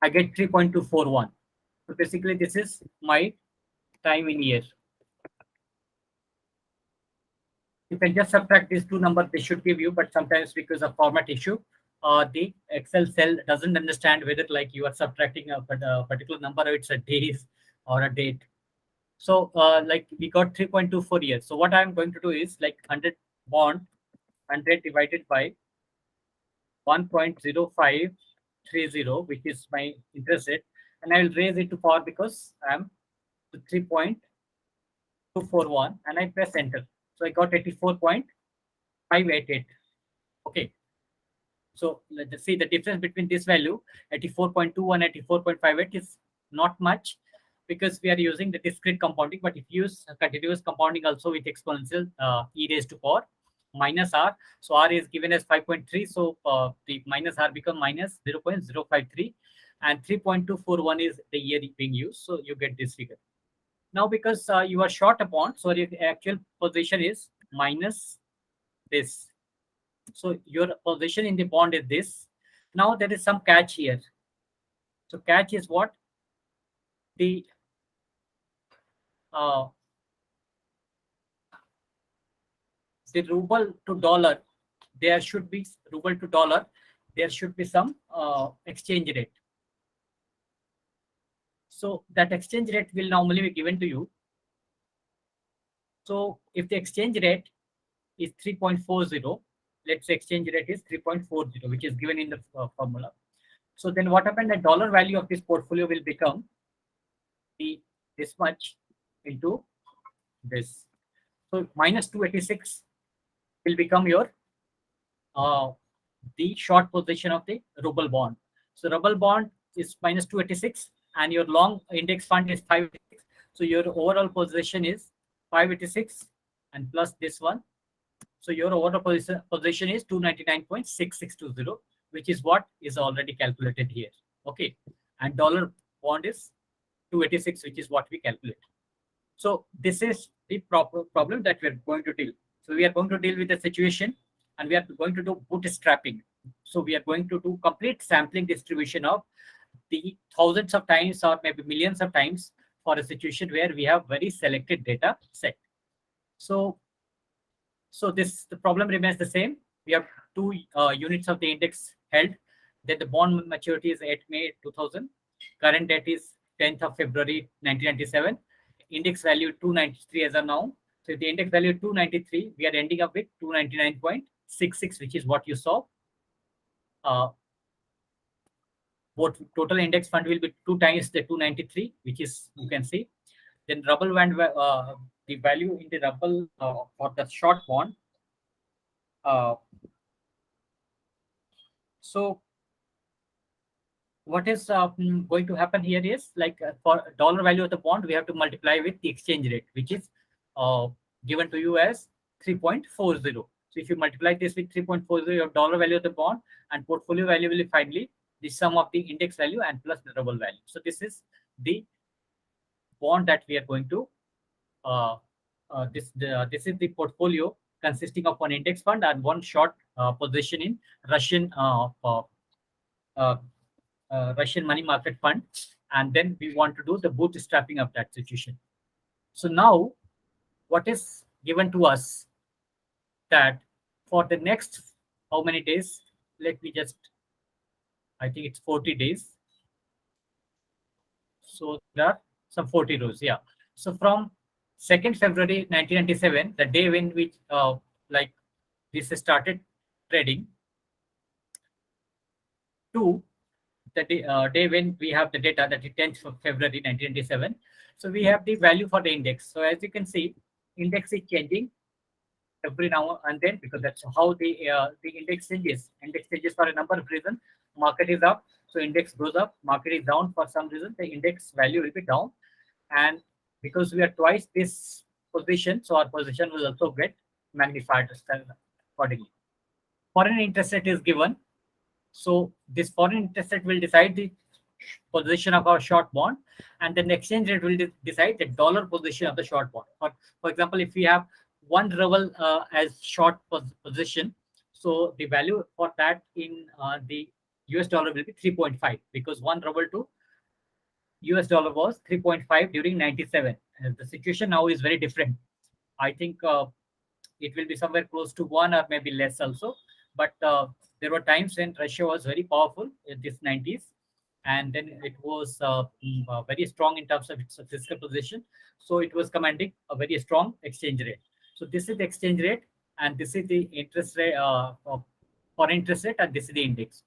I get 3.241. So basically, this is my time in year. You can just subtract these two numbers, they should give you, but sometimes because of format issue, the Excel cell doesn't understand whether like you are subtracting a particular number or it's a days or a date. So like we got 3.24 years. So what I'm going to do is like 100 bond, 100 divided by 1.0530, which is my interest rate, and I will raise it to power because I'm to 3.241, and I press enter. So I got 84.588. Okay. So let's see the difference between this value 84.21, 84.58 is not much because we are using the discrete compounding. But if you use continuous compounding also with exponential e raised to power minus r, so r is given as 5.3, so the minus r become minus 0.053, and 3.241 is the year being used. So you get this figure. Now because you are short a bond, so your actual position is minus this. So your position in the bond is this. Now there is some catch here. So catch is what? The uh, the ruble to dollar. There should be ruble to dollar. there should be some exchange rate. So that exchange rate will normally be given to you. So if the exchange rate is 3.40, let's say exchange rate is 3.40, which is given in the formula. So then what happened? The dollar value of this portfolio will become this much into this. So minus 286 will become your the short position of the ruble bond. So ruble bond is minus 286 and your long index fund is 586. So your overall position is 586 and plus this one. So your overall position is 299.6620, which is what is already calculated here. Okay. And dollar bond is 286, which is what we calculate. So this is the proper problem that we are going to deal. So we are going to deal with the situation and we are going to do bootstrapping. So we are going to do complete sampling distribution of the thousands of times or maybe millions of times for a situation where we have very selected data set. So the problem remains the same. We have two units of the index held. Then the bond maturity is 8 May 2000. Current date is 10th of February 1997. Index value 293 as of now. So if the index value 293, we are ending up with 299.66, which is what you saw. What total index fund will be 2 times the 293, which is you can see. Then rubble band, the value in the rubble for the short bond. So what is going to happen here is like for dollar value of the bond, we have to multiply with the exchange rate, which is given to you as 3.40. So if you multiply this with 3.40, your dollar value of the bond and portfolio value will be finally the sum of the index value and plus the rubble value. So this is the bond that we are going to this is the portfolio consisting of one index fund and one short position in Russian Russian money market fund, and then we want to do the bootstrapping of that situation. So now what is given to us that for the next how many days, let me just, I think it's 40 days. So there are some 40 rows. Yeah. So from 2nd February 1997, the day when we like this started trading, to the day when we have the data, that is 10th of February 1997. So we have the value for the index. So as you can see, index is changing every now and then because that's how the index changes. Index changes for a number of reasons. Market is up, so index goes up. Market is down for some reason, the index value will be down. And because we are twice this position, so our position will also get magnified accordingly. Foreign interest rate is given. So this foreign interest rate will decide the position of our short bond, and then the exchange rate will decide the dollar position of the short bond. For example, if we have 1 ruble as short position, so the value for that in the US dollar will be 3.5 because 1 ruble to US dollar was 3.5 during 97. The situation now is very different. I think it will be somewhere close to 1 or maybe less also. But there were times when Russia was very powerful in this 90s, and then it was very strong in terms of its fiscal position. So it was commanding a very strong exchange rate. So this is the exchange rate, and this is the interest rate for interest rate, and this is the index.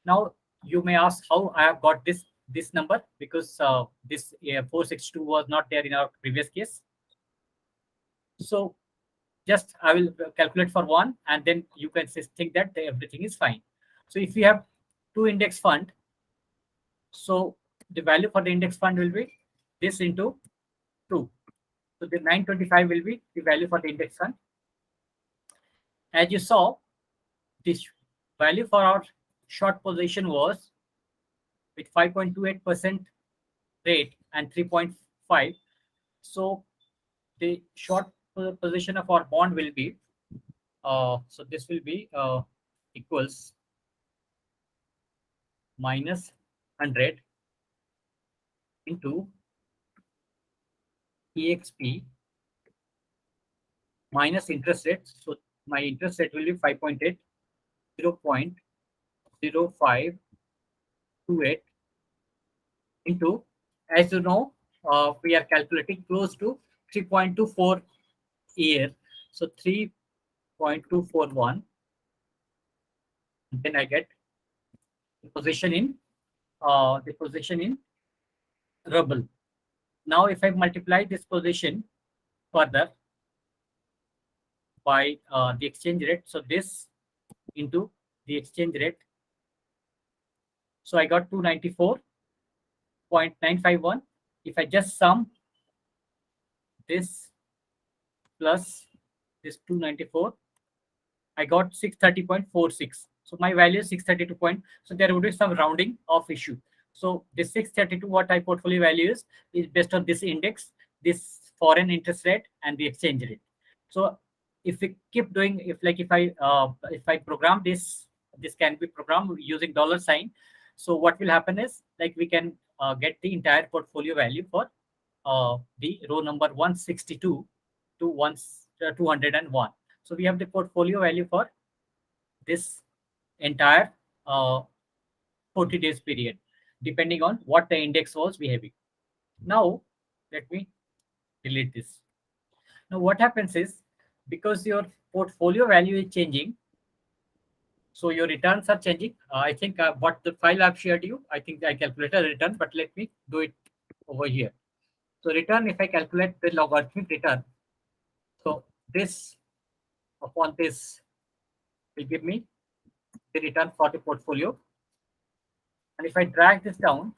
Now you may ask how I have got this number, because this 462 was not there in our previous case. So just I will calculate for one, and then you can think that everything is fine. So if you have 2 index fund, so the value for the index fund will be this into 2. So the 925 will be the value for the index fund. As you saw, this value for our short position was with 5.28% rate and 3.5. So the short position of our bond will be so this will be equals minus 100 into EXP minus interest rate. So my interest rate will be 5.8, 0.0528 into, as you know, we are calculating close to 3.24 year. So 3.241. Then I get the position in ruble. Now, if I multiply this position further by the exchange rate, so this into the exchange rate, so I got 294.951. If I just sum this plus this 294, I got 630.46. So my value is 632 point. So there would be some rounding of issue. So this 632, what I portfolio value is based on this index, this foreign interest rate, and the exchange rate. So if we keep doing, if I program this, this can be programmed using dollar sign. So what will happen is, like, we can get the entire portfolio value for the row number 162 to 201. So we have the portfolio value for this entire 40 days period, depending on what the index was behaving. Now, let me delete this. Now, what happens is, because your portfolio value is changing, so your returns are changing. I think what the file I've shared you, I think I calculated a return, but let me do it over here. So return, if I calculate the logarithmic return, so this upon this will give me the return for the portfolio. And if I drag this down,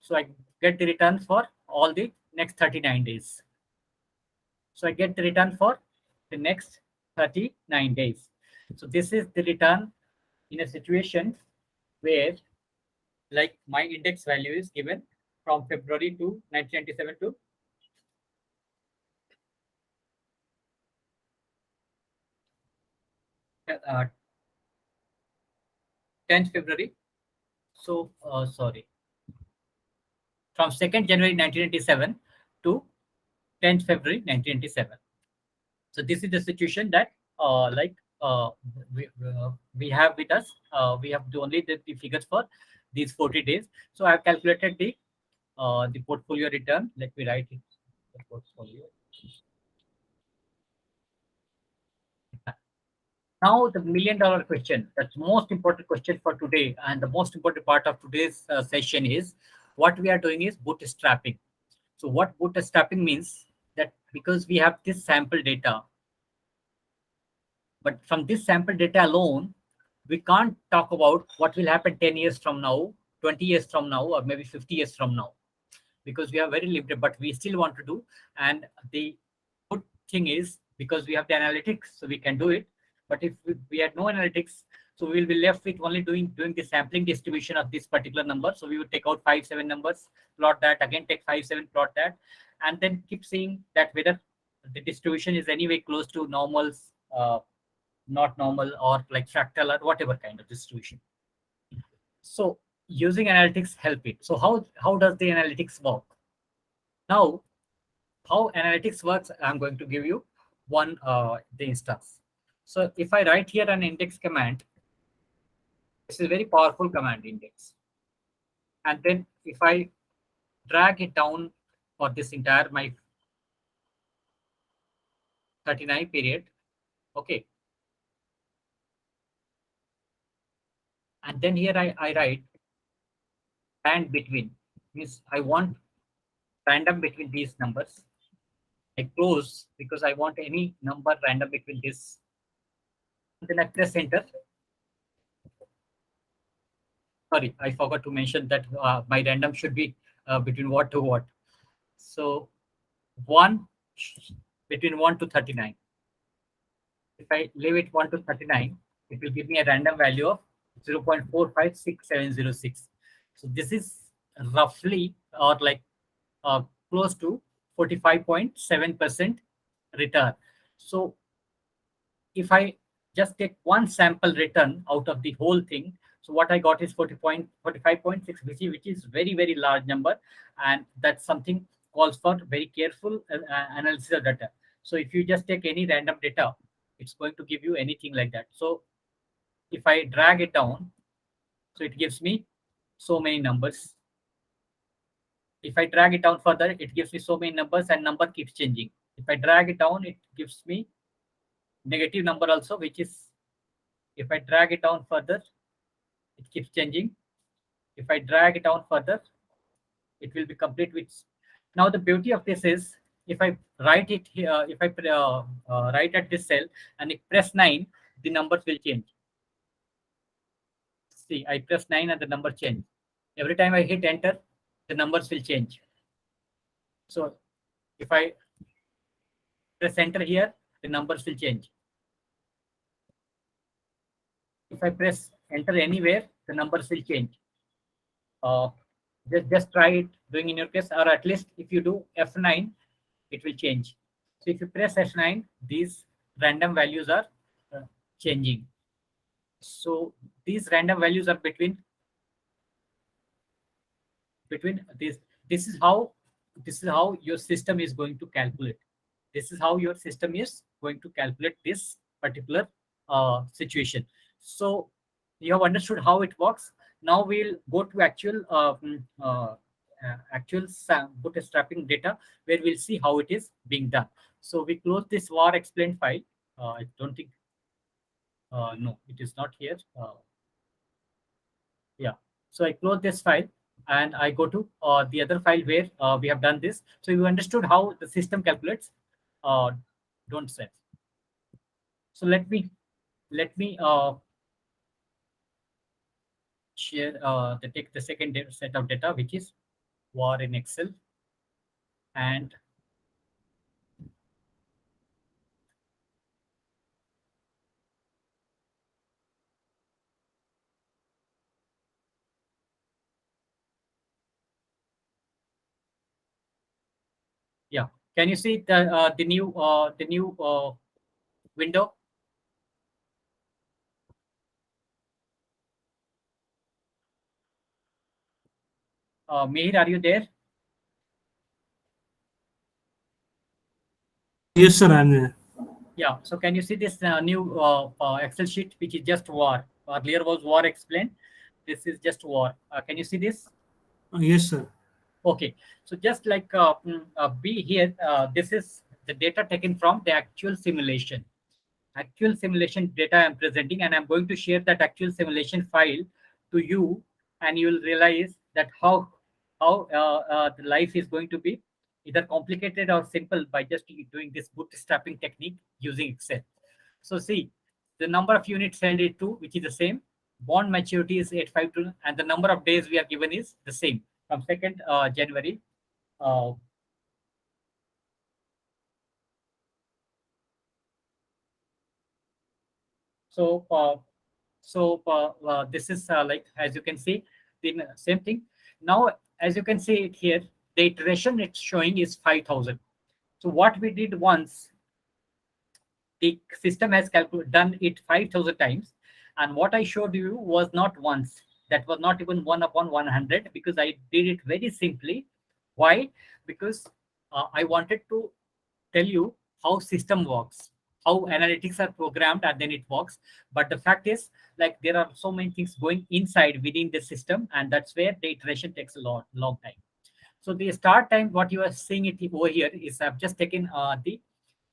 so I get the returns for all the next 39 days. So I get the return for the next 39 days. So this is the return in a situation where, like, my index value is given from February to 1997 to 10th February. So, sorry, from 2nd January 1997 to 10th February 1997. So this is the situation that we have with us. We have only the figures for these 40 days. So I have calculated the portfolio return. Let me write it. The portfolio. Now the $1,000,000 question. That's the most important question for today, and the most important part of today's session is what we are doing is bootstrapping. So what bootstrapping means, that because we have this sample data, but from this sample data alone, we can't talk about what will happen 10 years from now, 20 years from now, or maybe 50 years from now, because we are very limited, but we still want to do. And the good thing is, because we have the analytics, so we can do it. But if we had no analytics, so we will be left with only doing the sampling distribution of this particular number. So we would take out 5, 7 numbers, plot that, again take 5, 7, plot that, and then keep seeing that whether the distribution is anyway close to normals, not normal, or like fractal, or whatever kind of distribution. So using analytics help it. So how does the analytics work? Now, how analytics works, I'm going to give you one the instance. So if I write here an index command, this is a very powerful command, index. And then if I drag it down for this entire my 39 period, okay. And then here I write and between, means I want random between these numbers. I close because I want any number random between this. And then I press enter. Sorry, I forgot to mention that my random should be between what to what. So 1 between 1 to 39. If I leave it 1 to 39, it will give me a random value of 0.456706. So this is roughly, or like close to 45.7% return. So if I just take one sample return out of the whole thing, so what I got is 45.6, which is very, very large number, and that's something calls for very careful analysis of data. So if you just take any random data, it's going to give you anything like that. So if I drag it down, So it gives me so many numbers. If I drag it down further, it gives me so many numbers and number keeps changing. If I drag it down, it gives me negative number also, which is, if I drag it down further, it keeps changing. If I drag it down further, it will be complete with. Now the beauty of this is, if I write it here, if I write at this cell and I press 9, the numbers will change. See, I press 9 and the number change. Every time I hit enter, the numbers will change. So if I press enter here, the numbers will change. If I press enter anywhere, the numbers will change. Uh, just try it doing in your case, or at least if you do F9, it will change. So if you press F9, these random values are changing. So these random values are between this. This is how your system is going to calculate. This is how your system is going to calculate this particular situation. So you have understood how it works. Now we'll go to actual bootstrapping data, where we'll see how it is being done. So we close this var explained file. I don't think, no, it is not here. Yeah. So I close this file and I go to the other file where we have done this. So you understood how the system calculates. Uh, don't save. So let me share take the second set of data, which is var in Excel, and yeah. Can you see the new window? Mihir, are you there? Yes, sir, I'm there. Yeah. So can you see this new Excel sheet, which is just var? Earlier was var explained. This is just var. Can you see this? Yes, sir. Okay. So just like B here, this is the data taken from the actual simulation. Actual simulation data I'm presenting, and I'm going to share that actual simulation file to you, and you will realize that how the life is going to be either complicated or simple by just doing this bootstrapping technique using Excel. So see, the number of units held is 2, which is the same. Bond maturity is 852, and the number of days we are given is the same from 2nd January. Uh, so this is like, as you can see, the same thing. Now, as you can see it here, the iteration it's showing is 5,000. So what we did once, the system has done it 5,000 times, and what I showed you was not once. That was not even 1 upon 100, because I did it very simply. Why? Because I wanted to tell you how system works, how analytics are programmed, and then it works. But the fact is, like, there are so many things going inside within the system, and that's where the iteration takes a long time. So the start time, what you are seeing it over here, is I've just taken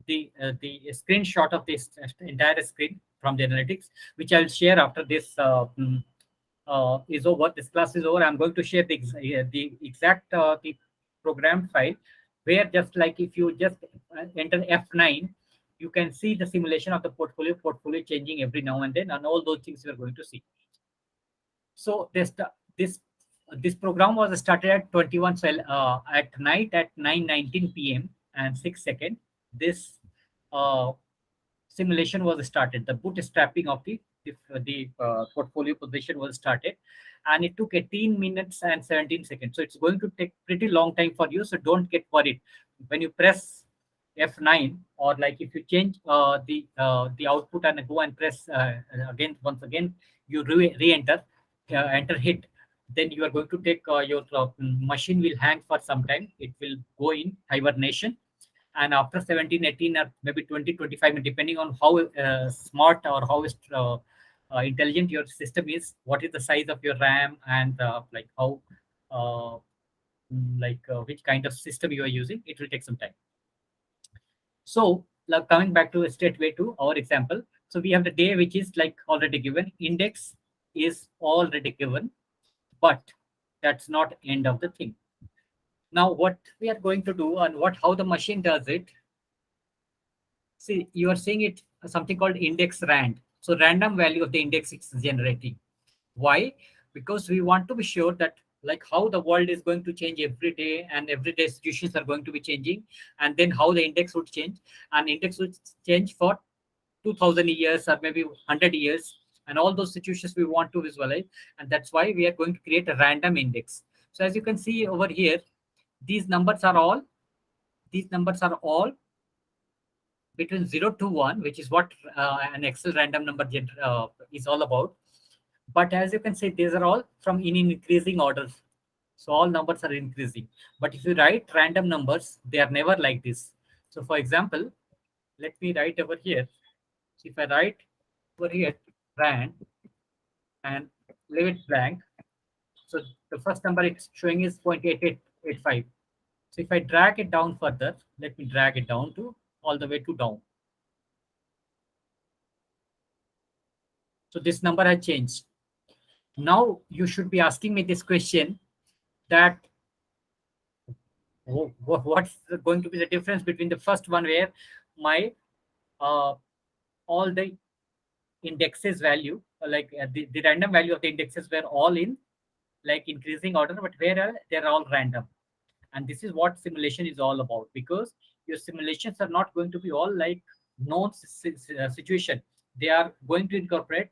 the screenshot of this entire screen from the analytics, which I'll share after this is over. This class is over. I'm going to share the exact the programmed file, where just like if you just enter F9, you can see the simulation of the portfolio changing every now and then, and all those things you are going to see. So this this program was started at 21 cell at night at 9:19 p.m. and 6 seconds. This uh, simulation was started. The bootstrapping of the portfolio position was started, and it took 18 minutes and 17 seconds. So it's going to take pretty long time for you. So don't get worried when you press F9, or like if you change the output and go and press again, once again you re-enter, enter hit, then you are going to take your machine will hang for some time. It will go in hibernation, and after 17, 18, or maybe 20, 25, depending on how smart or how intelligent your system is, what is the size of your RAM, and like how uh, which kind of system you are using, it will take some time. So like, coming back to straight way to our example, so we have the day which is like already given, index is already given, but that's not end of the thing. Now what we are going to do, and what how the machine does it, see, you are seeing it something called index rand. So random value of the index is generating. Why? Because we want to be sure that like how the world is going to change every day, and every day situations are going to be changing, and then how the index would change, and index would change for 2000 years or maybe 100 years, and all those situations we want to visualize, and that's why we are going to create a random index. So as you can see over here, these numbers are all these numbers are all between 0 to 1, which is what an Excel random number is all about. But as you can see, these are all from in increasing orders. So all numbers are increasing. But if you write random numbers, they are never like this. So for example, let me write over here. So if I write over here rand and leave it blank, so the first number it's showing is 0.8885. So if I drag it down further, let me drag it down to all the way to down. So this number has changed. Now you should be asking me this question, that what's going to be the difference between the first one where my uh, all the indexes value, the random value of the indexes were all in like increasing order, but where they're all random. And this is what simulation is all about, because your simulations are not going to be all like known situation. They are going to incorporate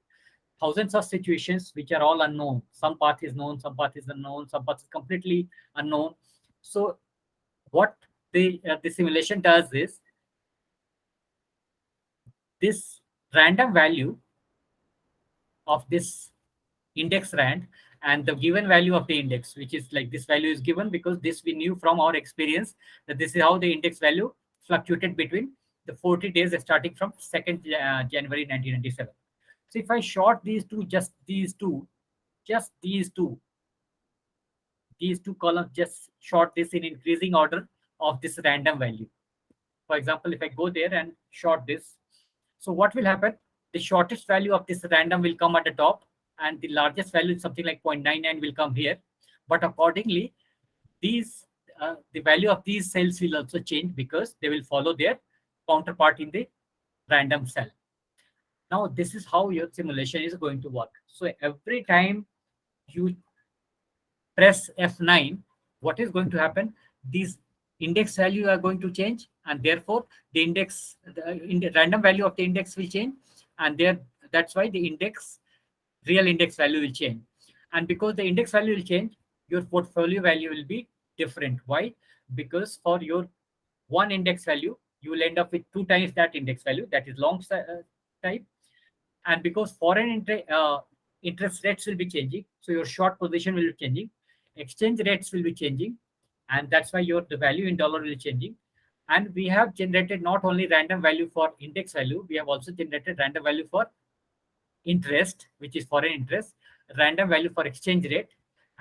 thousands of situations which are all unknown. Some path is known, some path is unknown, some path is completely unknown. So what the simulation does is, this random value of this index rand and the given value of the index, which is like this value is given because this we knew from our experience that this is how the index value fluctuated between the 40 days starting from 2nd January 1997. So if I short these two, just these two columns, just short this in increasing order of this random value. For example, if I go there and short this, so what will happen? The shortest value of this random will come at the top, and the largest value, something like 0.99, will come here. But accordingly, these the value of these cells will also change because they will follow their counterpart in the random cell. Now, this is how your simulation is going to work. So every time you press F9, what is going to happen? These index value are going to change, and therefore the index, the random value of the index will change, and there that's why the real index value will change. And because the index value will change, your portfolio value will be different. Why? Because for your one index value, you will end up with 2 times that index value, that is long type. And because foreign interest rates will be changing, so your short position will be changing, exchange rates will be changing, and that's why your the value in dollar will be changing. And we have generated not only random value for index value, we have also generated random value for interest, which is foreign interest, random value for exchange rate,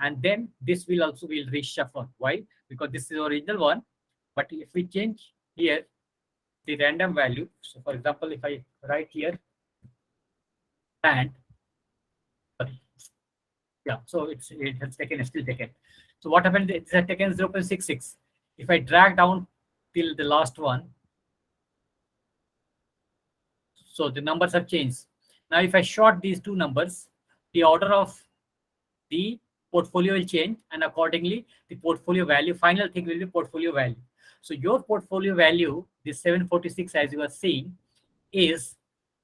and then this will also will reshuffle. Why? Because this is the original one, but if we change here the random value, so for example, if I write here rand, sorry, yeah, so it has taken, still taken. So what happened? It has taken 0.66. If I drag down till the last one, so the numbers have changed. Now, if I short these two numbers, the order of the portfolio will change, and accordingly, the portfolio value, final thing will be portfolio value. So your portfolio value, this 746, as you are seeing, is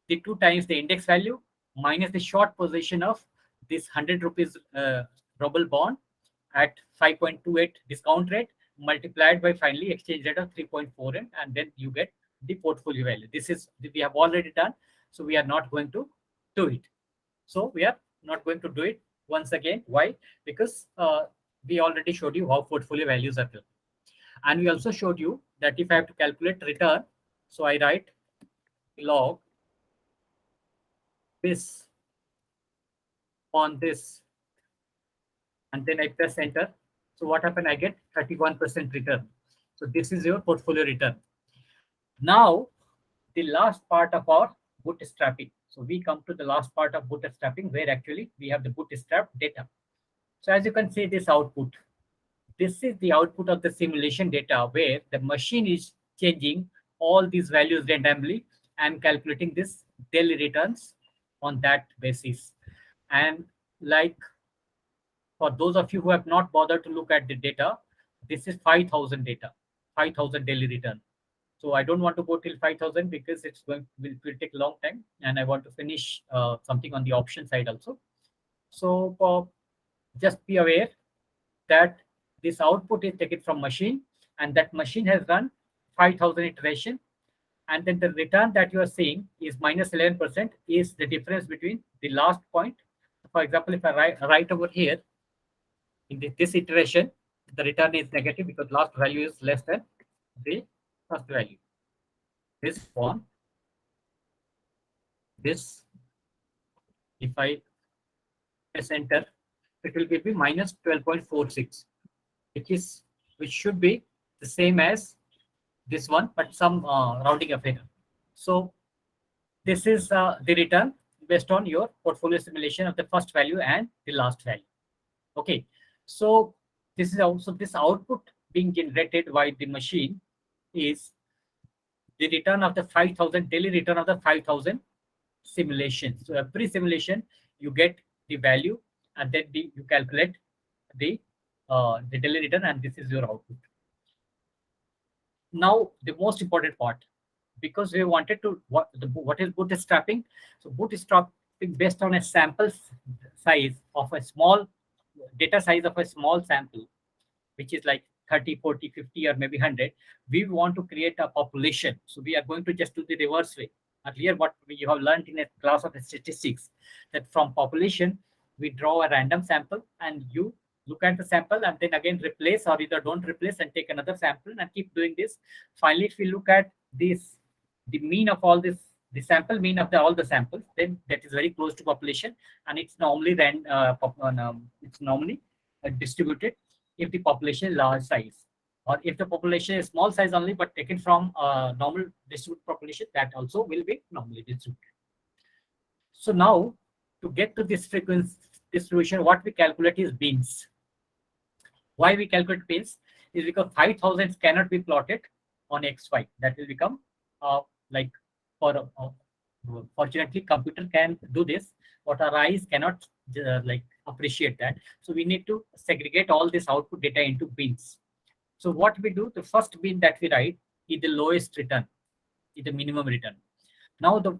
the 2 times the index value minus the short position of this 100 rupees ruble bond at 5.28 discount rate, multiplied by finally exchange rate of 3.4, and then you get the portfolio value. This is we have already done, so we are not going to do it. So we are not going to do it once again. Why? Because we already showed you how portfolio values are built, and we also showed you that if I have to calculate return, so I write log this on this, and then I press enter. So what happened? I get 31% return. So this is your portfolio return. Now, the last part of our bootstrapping. So we come to the last part of bootstrapping, where actually we have the bootstrap data. So as you can see, this output, this is the output of the simulation data, where the machine is changing all these values randomly and calculating this daily returns on that basis. And like, for those of you who have not bothered to look at the data, this is 5,000 data, 5,000 daily return. So I don't want to go till 5,000 because it's will take a long time, and I want to finish something on the option side also. So just be aware that this output is taken from machine, and that machine has run 5,000 iteration, and then the return that you are seeing is minus 11%, is the difference between the last point. For example, if I write over here, in this iteration, the return is negative because last value is less than the first value. This one, this, if I press enter, it will give me minus 12.46, which should be the same as this one, but some rounding affair. So this is the return based on your portfolio simulation of the first value and the last value. Okay, so this is also this output being generated by the machine is the return of the 5,000 daily return of the 5,000 simulations. So every simulation you get the value, and then you calculate the daily return, and this is your output. Now the most important part, because we wanted to what is bootstrapping. So bootstrapping based on a sample size of a small data size of a small sample, which is like 30, 40, 50, or maybe 100. We want to create a population. So we are going to just do the reverse way. Earlier, what you have learned in a class of statistics, that from population, we draw a random sample, and you look at the sample and then again replace, or either don't replace and take another sample and keep doing this. Finally, if we look at this, the mean of all this, the sample mean of all the samples, then that is very close to population, and it's normally it's normally distributed if the population is large size, or if the population is small size only but taken from normal distributed population, that also will be normally distributed. So now, to get to this frequency distribution, what we calculate is bins. Why we calculate bins is because 5,000 cannot be plotted on XY. That will become like, for fortunately computer can do this, but our eyes cannot like appreciate that. So we need to segregate all this output data into bins. So what we do, the first bin that we write is the lowest return, is the minimum return. Now the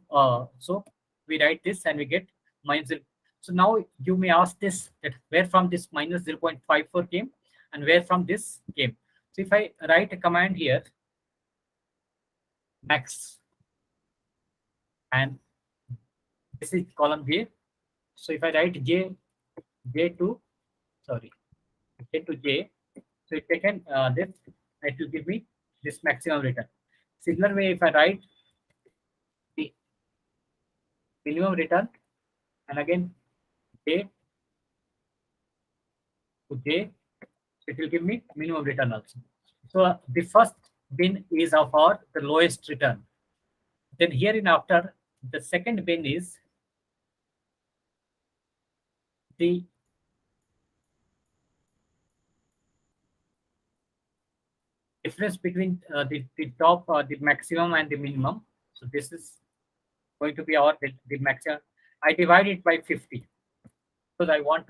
so we write this and we get minus 0. So now you may ask this, that where from this minus 0.54 came and where from this came. So if I write a command here, max, and this is column J. So if I write J to J, so it taken this, it will give me this maximum return. Similar way, if I write the minimum return, and again J to J, it will give me minimum return also. So the first bin is of the lowest return. Then here in after, the second bin is the difference between the top, the maximum and the minimum. So this is going to be the maximum. I divide it by 50 because I want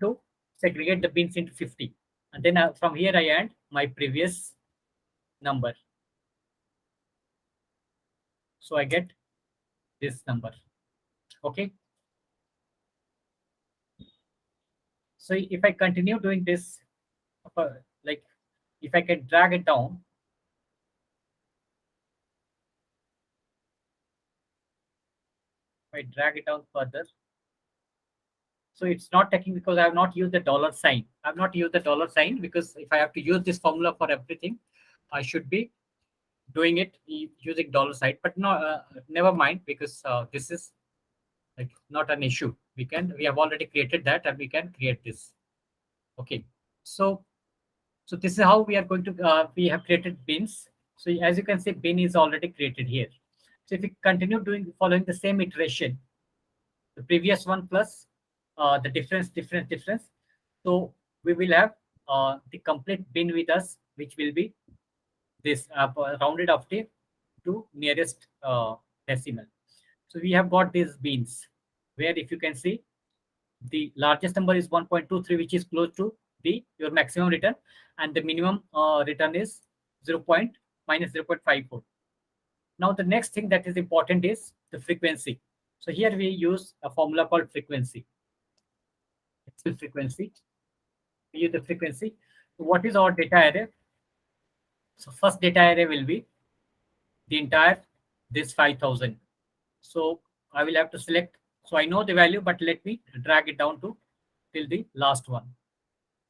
to segregate the bins into 50, and then from here I add my previous number. So I get this number. Okay. So if I continue doing this, like if I can drag it down, if I drag it down further, so it's not taking, because I have not used the dollar sign. I have not used the dollar sign because if I have to use this formula for everything, I should be doing it using dollar sign. But no, never mind, because this is like not an issue. We have already created that, and we can create this. Okay, so this is how we are going to we have created bins. So as you can see, bin is already created here. So if we continue following the same iteration, the previous one plus the difference. So we will have the complete bin with us, which will be this rounded off to nearest decimal. So we have got these bins where, if you can see, the largest number is 1.23, which is close to your maximum return, and the minimum return is 0. minus 0.54. Now the next thing that is important is the frequency. So here we use a formula called frequency. Frequency. We use the frequency. So what is our data array? So first data array will be the entire this 5,000. So I will have to select. So I know the value, but let me drag it down to till the last one.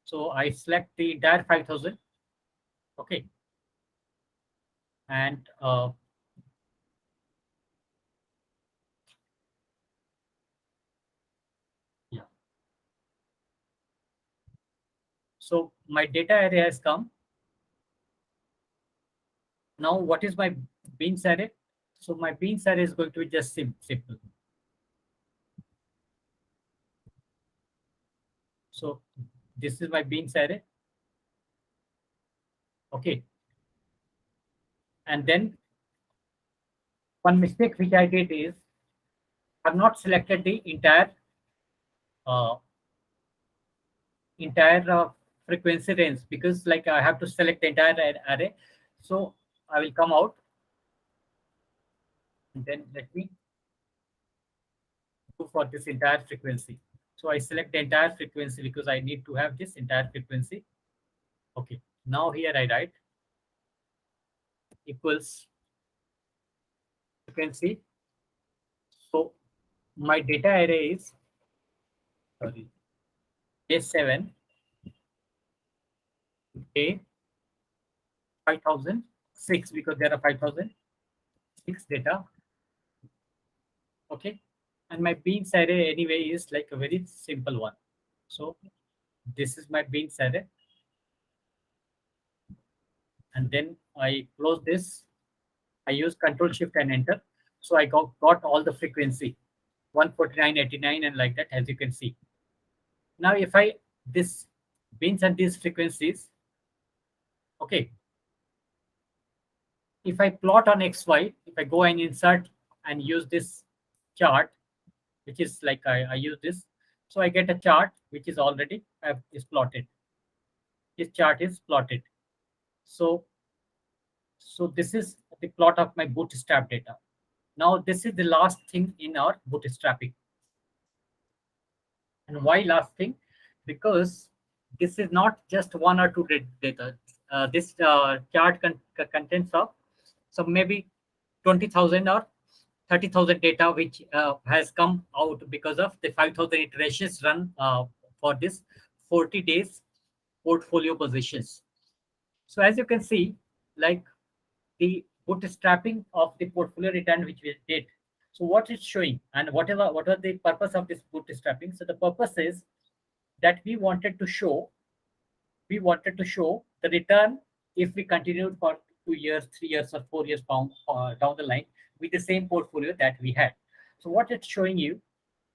So I select the entire 5,000. Okay. And yeah. So my data array has come. Now what is my beans array? So my beans array is going to be just simple. So this is my beans array. Okay. And then one mistake which I did is I've not selected the entire frequency range, because like I have to select the entire array. So I will come out, and then let me go for this entire frequency. So I select the entire frequency because I need to have this entire frequency. Okay, now here I write equals frequency. So my data array is, sorry, A7, A 5,006, because there are 5,006 data. Okay, and my beans array anyway is like a very simple one. So this is my beans array, and then I close this. I use Control Shift and Enter. So I got all the frequency 149.89 and like that, as you can see. Now if I this beans and these frequencies, okay, if I plot on XY, if I go and insert and use this chart, which is like I use this, so I get a chart which is already is plotted. This chart is plotted. So this is the plot of my bootstrap data. Now this is the last thing in our bootstrapping. And why last thing? Because this is not just one or two data. This chart contains of so maybe 20,000 or 30,000 data, which has come out because of the 5,000 iterations run for this 40 days portfolio positions. So as you can see, like the bootstrapping of the portfolio return which we did. So what it's showing, and what are the purpose of this bootstrapping? So the purpose is that we wanted to show the return if we continued for 2 years, 3 years, or 4 years down the line with the same portfolio that we had. So what it's showing you,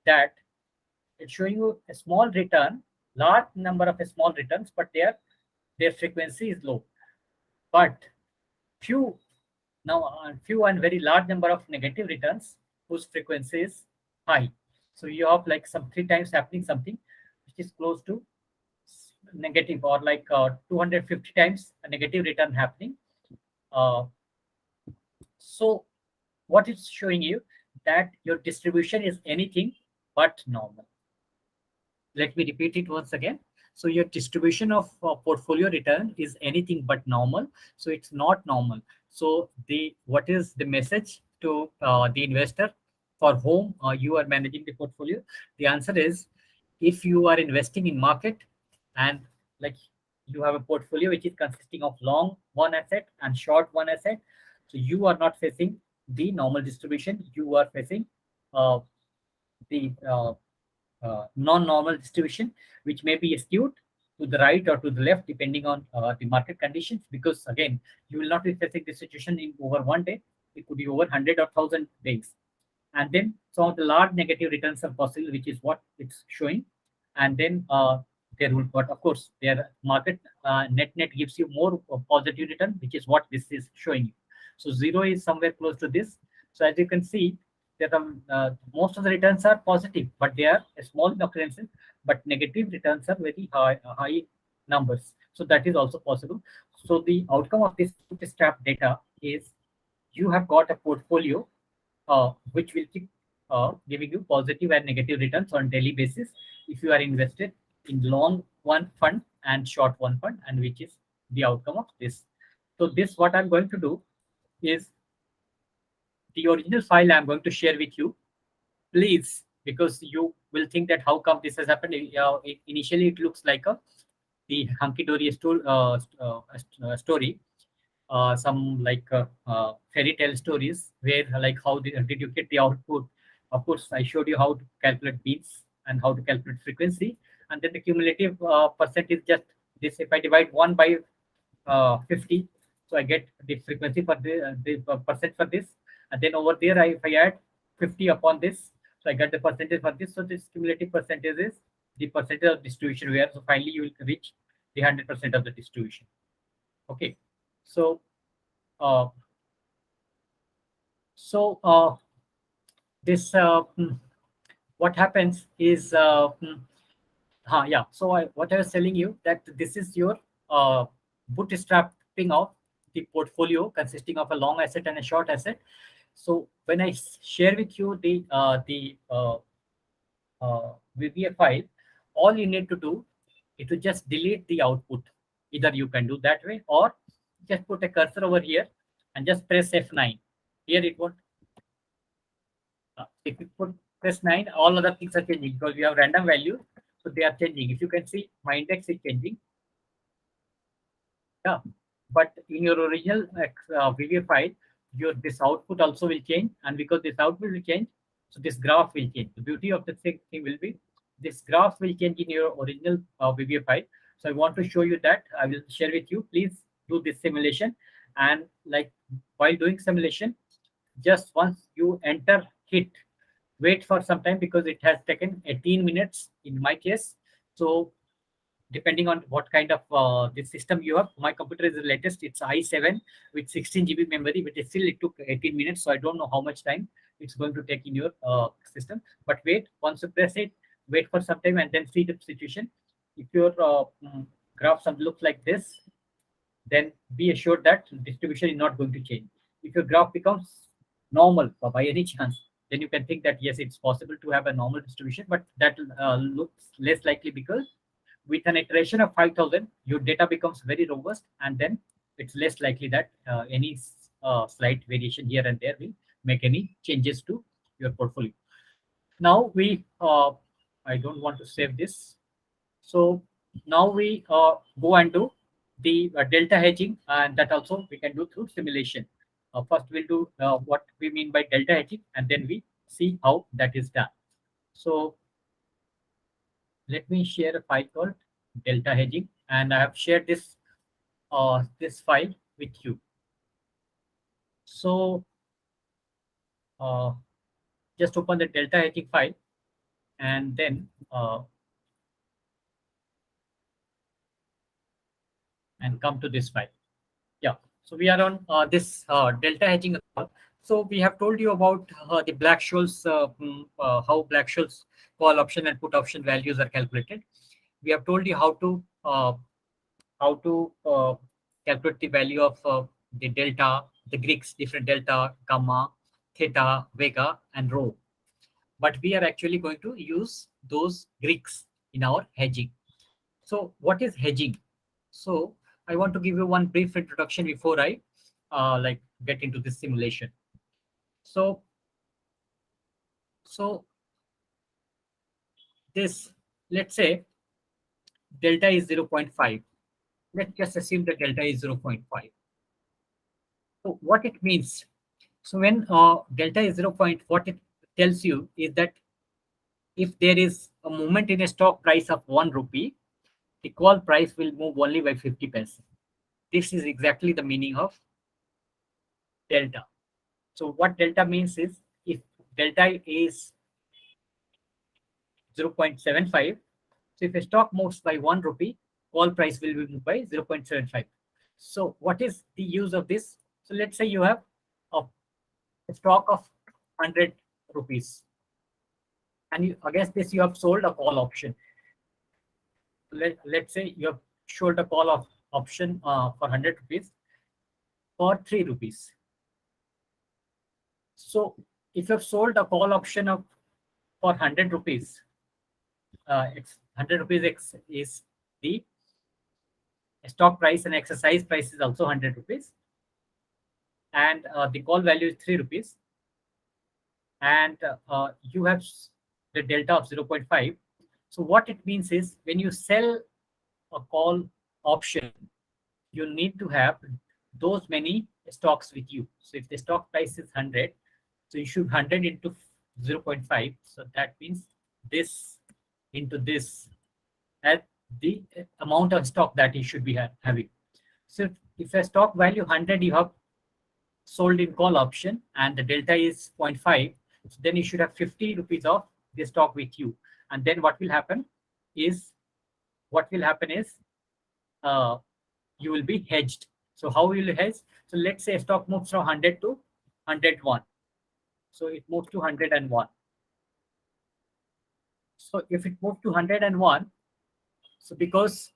that it's showing you a small return, large number of small returns, but their frequency is low. But few and very large number of negative returns whose frequency is high. So you have like some 3 times happening something which is close to negative, or like 250 times a negative return happening. So what it's showing you, that your distribution is anything but normal. Let me repeat it once again. So your distribution of portfolio return is anything but normal. So it's not normal. So what is the message to the investor for whom you are managing the portfolio? The answer is, if you are investing in market and like you have a portfolio which is consisting of long one asset and short one asset, so you are not facing the normal distribution. You are facing the non-normal distribution, which may be skewed to the right or to the left depending on the market conditions. Because again, you will not be facing this situation in over one day. It could be over 100 or 1,000 days. And then some of the large negative returns are possible, which is what it's showing. And then there will, but of course, their market net gives you more positive return, which is what this is showing you. So zero is somewhere close to this. So as you can see, that most of the returns are positive, but they are a small occurrences, but negative returns are very high numbers. So that is also possible. So the outcome of this bootstrap data is you have got a portfolio which will keep giving you positive and negative returns on daily basis if you are invested in long one fund and short one fund, and which is the outcome of this. So this what I'm going to do is the original file I'm going to share with you, please, because you will think that how come this has happened. Initially, it looks like the hunky-dory story, some like fairy tale stories where like how did you get the output. Of course, I showed you how to calculate beats and how to calculate frequency, and then the cumulative percent is just this. If I divide 1 by 50, so I get the frequency for the percent for this, and then over there if I add 50 upon this, so I get the percentage for this. So this cumulative percentage is the percentage of distribution where, so finally you will reach the 100% of the distribution. Okay, so uh, so this what happens is yeah. So what I was telling you, that this is your bootstrapping of the portfolio consisting of a long asset and a short asset. So when I share with you the VBA file, all you need to do is to just delete the output. Either you can do that way, or just put a cursor over here and just press F9. Here it won't. If you put press 9, all other things are changing because we have random value, so they are changing. If you can see, my index is changing. Yeah, but in your original VBA file, your this output also will change, and because this output will change, so this graph will change. The beauty of the thing will be this graph will change in your original VBA file. So I want to show you that. I will share with you. Please do this simulation, and like while doing simulation, just once you enter hit, wait for some time because it has taken 18 minutes in my case. So depending on what kind of this system you have, my computer is the latest, it's i7 with 16 GB memory, but it still it took 18 minutes. So I don't know how much time it's going to take in your system. But wait, once you press it, wait for some time and then see the situation. If your graph looks like this, then be assured that distribution is not going to change. If your graph becomes normal by any chance, then you can think that yes, it's possible to have a normal distribution, but that looks less likely because with an iteration of 5,000, your data becomes very robust, and then it's less likely that any slight variation here and there will make any changes to your portfolio. Now I don't want to save this. So now we go and do the delta hedging, and that also we can do through simulation. First, we'll do what we mean by delta hedging, and then we see how that is done. So let me share a file called delta hedging, and I have shared this file with you. So just open the delta hedging file, and then and come to this file. Yeah, so we are on this delta hedging account. So we have told you about the Black-Scholes, how Black-Scholes call option and put option values are calculated. We have told you how to calculate the value of the delta, the Greeks, different delta, gamma, theta, vega, and rho. But we are actually going to use those Greeks in our hedging. So what is hedging? So I want to give you one brief introduction before I like get into this simulation. So this, let's say delta is 0.5. Let's just assume that delta is 0.5. So what it means? So when delta is 0. What it tells you is that if there is a movement in a stock price of 1 rupee, the call price will move only by 50 paise. This is exactly the meaning of delta. So what delta means is, if delta is 0.75, so if a stock moves by 1 rupee, call price will be moved by 0.75. So what is the use of this? So let's say you have a stock of 100 rupees, and against this you have sold a call option. Let's say you have sold a call of option for 100 rupees for 3 rupees. So if you have sold a call option of for 100 rupees, 100 rupees is the stock price, and exercise price is also 100 rupees, and the call value is 3 rupees, and you have the delta of 0.5. So what it means is, when you sell a call option, you need to have those many stocks with you. So if the stock price is 100, so you should 100 into 0.5. So that means this into this at the amount of stock that you should be having. So if a stock value 100 you have sold in call option and the delta is 0.5, so then you should have 50 rupees of the stock with you. And then what will happen is, uh, you will be hedged. So how will you hedge? So let's say a stock moves from 100 to 101. So it moves to 101. So if it moves to 101, so because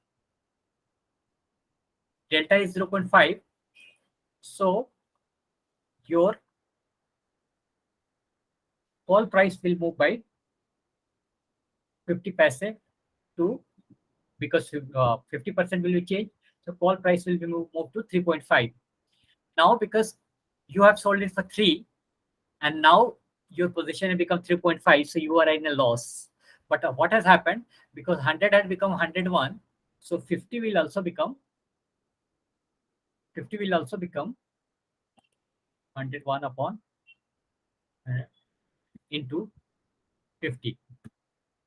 delta is 0.5, so your call price will move by 50 paise to, because 50% will be changed, so call price will be moved to 3.5. Now because you have sold it for 3, and now your position has become 3.5, so you are in a loss. But what has happened, because 100 had become 101, so 50 will also become 101 upon into 50,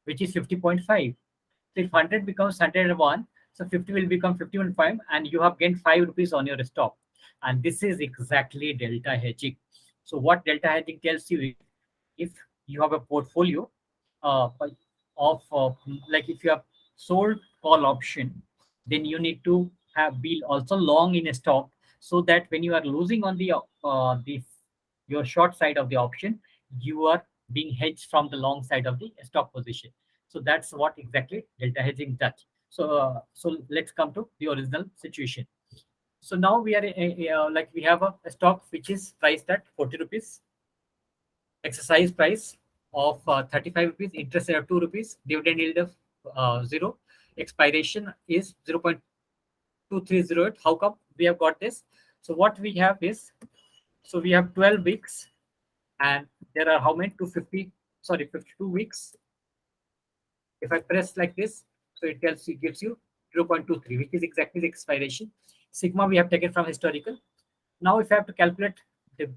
which is 50.5. So if 100 becomes 101, so 50 will become 51.5, and you have gained 5 rupees on your stock. And this is exactly delta hedging. So what delta hedging tells you is, if you have a portfolio uh, of like if you have sold call option, then you need to be also long in a stock, so that when you are losing on the your short side of the option, you are being hedged from the long side of the stock position. So that's what exactly delta hedging does. So let's come to the original situation. So now we are like we have a stock which is priced at 40 rupees, exercise price of 35 rupees, interest rate of 2 rupees, dividend yield of 0, expiration is 0.2308. How come we have got this? So what we have is, so we have 12 weeks, and there are how many? 52 weeks. If I press like this, so it gives you 0.23, which is exactly the expiration. Sigma we have taken from historical. Now if I have to calculate the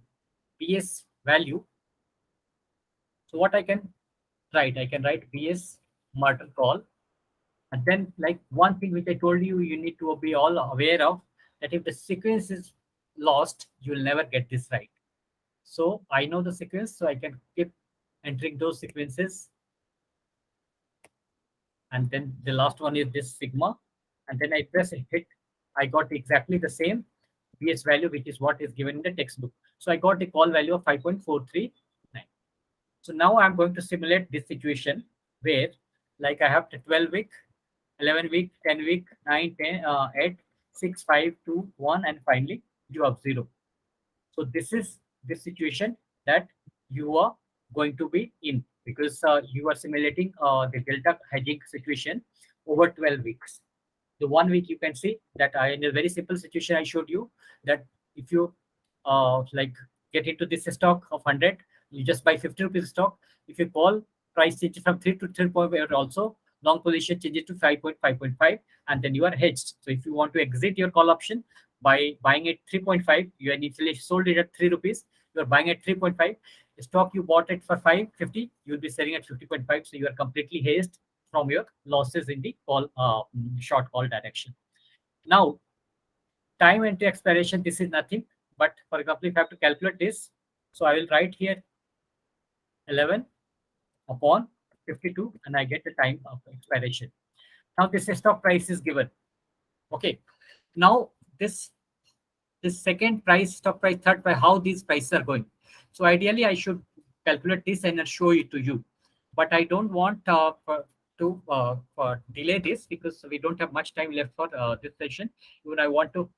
BS value, so what I can write BS margin call. And then, like, one thing which I told you, you need to be all aware of, that if the sequence is lost, you'll never get this right. So I know the sequence, so I can keep entering those sequences. And then the last one is this sigma. And then I press a hit. I got exactly the same BS value, which is what is given in the textbook. So I got the call value of 5.439. So now I'm going to simulate this situation where, like, I have the 12 week, 11 week, 10 week, 9, 10, 8, 6, 5, 2, 1, and finally you have 0. So this is the situation that you are going to be in, because you are simulating the delta hedging situation over 12 weeks. The 1 week, you can see that in a very simple situation I showed you, that if you like get into this stock of 100, you just buy 50 rupees stock. If you call price changes from 3 to 3.5, also long position changes to 5.5, and then you are hedged. So if you want to exit your call option by buying at 3.5, you initially sold it at 3 rupees, you are buying at 3.5, stock you bought it for 550, you'll be selling at 50.5. So you are completely hazed from your losses in the call short call direction. Now, time into expiration, this is nothing. But for example, if I have to calculate this, so I will write here 11 upon 52, and I get the time of expiration. Now this stock price is given. Okay. Now this second price, stock price, third price, how these prices are going. So ideally, I should calculate this and show it to you. But I don't want to delay this because we don't have much time left for this session. Even I want to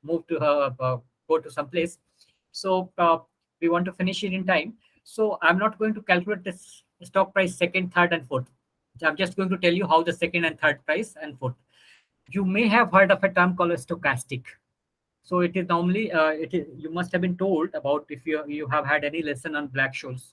move to go to some place. So we want to finish it in time. So I'm not going to calculate this stock price second, third, and fourth. I'm just going to tell you how the second and third price and fourth. You may have heard of a term called stochastic. So it is normally you must have been told about if you have had any lesson on Black-Scholes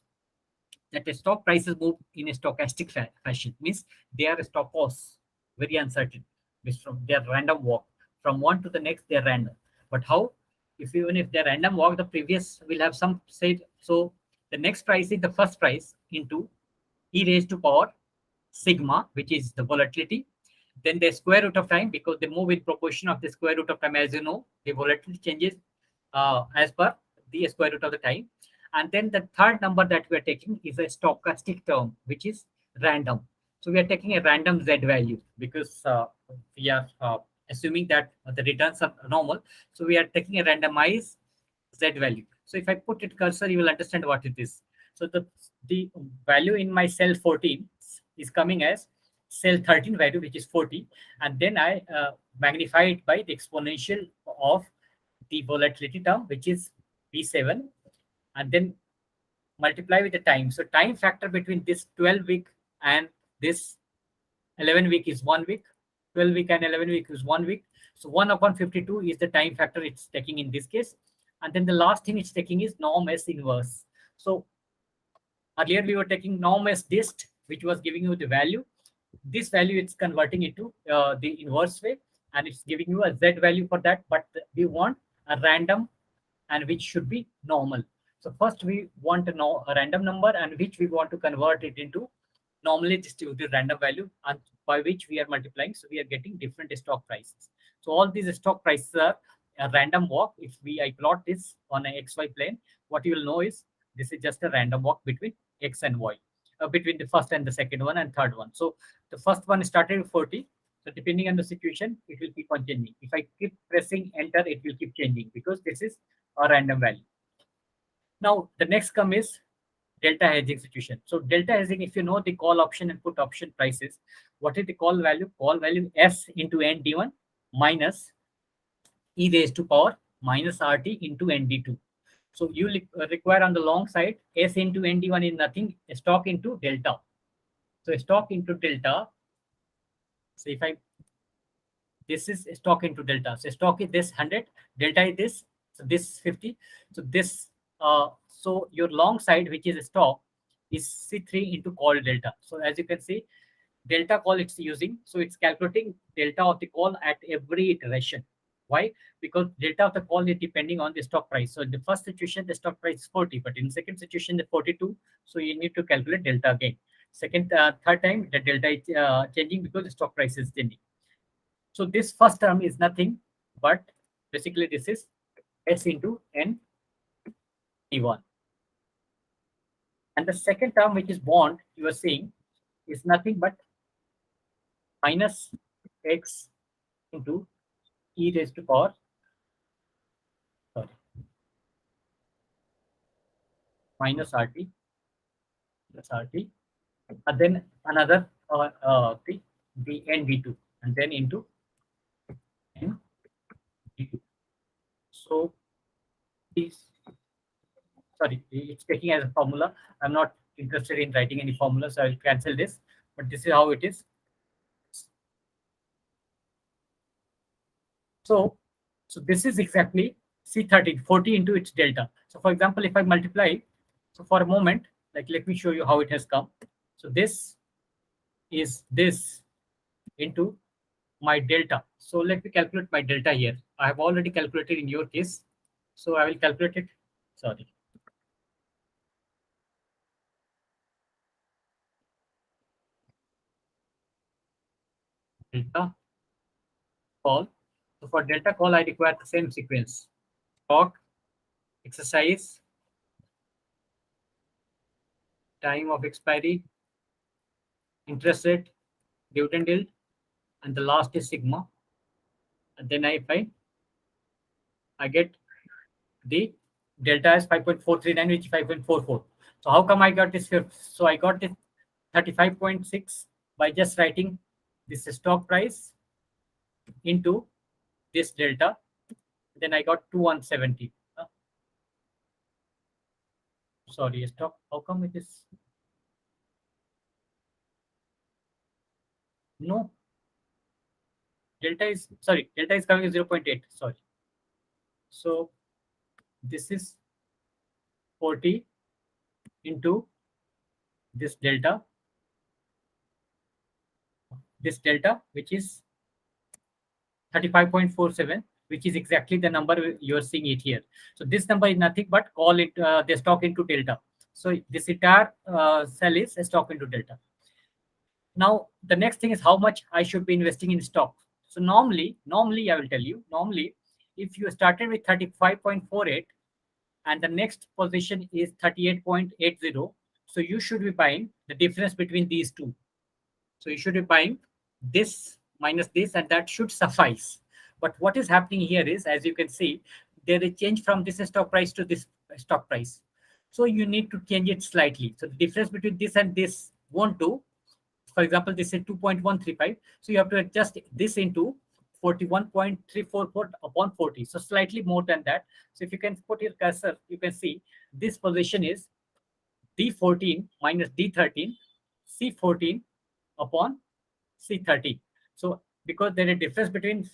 that the stock prices move in a stochastic fashion, means they are stochos, very uncertain. Means from their random walk from one to the next, they are random. But how? If even if they're random walk, the previous will have some say. So the next price is the first price into e raised to power sigma, which is the volatility. Then the square root of time, because they move in proportion of the square root of time. As you know, the volatility changes as per the square root of the time. And then the third number that we are taking is a stochastic term, which is random. So we are taking a random z value because we are assuming that the returns are normal. So we are taking a randomized z value. So if I put it cursor, you will understand what it is. So the value in my cell 14 is coming as cell 13 value, which is 40, and then I magnify it by the exponential of the volatility term, which is V7, and then multiply with the time. So time factor between this 12 week and this 11 week is 1 week. 12 week and 11 week is 1 week. So 1 upon 52 is the time factor it's taking in this case. And then the last thing it's taking is norm S inverse. So earlier we were taking norm S dist, which was giving you the value. This value it's converting it to the inverse way, and it's giving you a z value for that. But we want a random and which should be normal. So first we want to know a random number and which we want to convert it into normally distributed random value, and by which we are multiplying. So we are getting different stock prices. So all these stock prices are a random walk. If I plot this on a xy plane, what you will know is this is just a random walk between x and y, between the first and the second one and third one. So the first one started with 40. So depending on the situation, it will keep on changing. If I keep pressing enter, it will keep changing because this is a random value. Now the next come is delta hedging situation. So delta hedging, if you know the call option and put option prices, what is the call value? Call value S into ND1 minus e raised to power minus RT into ND2. So you require on the long side, S into ND1 is nothing, stock into delta. So stock into delta. So if I, this is stock into delta. So stock is this 100, delta is this, so this 50. So this, so your long side, which is stock, is C3 into call delta. So as you can see, delta call it's using. So it's calculating delta of the call at every iteration. Why? Because delta of the call is depending on the stock price. So in the first situation, the stock price is 40, but in the second situation, the 42. So you need to calculate delta again. Second, third time, the delta is changing because the stock price is changing. So this first term is nothing, but basically this is S into N T1. And the second term, which is bond, you are seeing, is nothing but minus X into e raised to power, sorry, minus RT plus RT, and then another the NV2, and then into NV2. So this, sorry, it's taking as a formula. I'm not interested in writing any formula, so I'll cancel this. But this is how it is. So this is exactly C13, 40 into its delta. So for example, if I multiply, so for a moment, like let me show you how it has come. So this is this into my delta. So let me calculate my delta here. I have already calculated in your case. So I will calculate it. Sorry. delta call. So for delta call, I require the same sequence: stock, exercise, time of expiry, interest rate, dividend yield, and the last is sigma. And then I get the delta is 5.439, which is 5.44. So how come I got this here? So I got this 35.6 by just writing this stock price into this delta. Then I got 2170. Sorry, stock. How come it is? No. Delta is, sorry, delta is coming 0.8. Sorry. So this is 40 into this delta, which is 35.47, which is exactly the number you're seeing it here. So this number is nothing but call it the stock into delta. So this entire cell is a stock into delta. Now the next thing is how much I should be investing in stock. So normally I will tell you, normally if you started with 35.48 and the next position is 38.80, so you should be buying the difference between these two. So you should be buying this minus this, and that should suffice. But what is happening here is, as you can see, there is change from this stock price to this stock price. So you need to change it slightly. So the difference between this and this won't do. For example, this is 2.135. So you have to adjust this into 41.344 upon 40. So slightly more than that. So if you can put your cursor, you can see this position is D14 minus D13, C14 upon C13. So because there is a difference between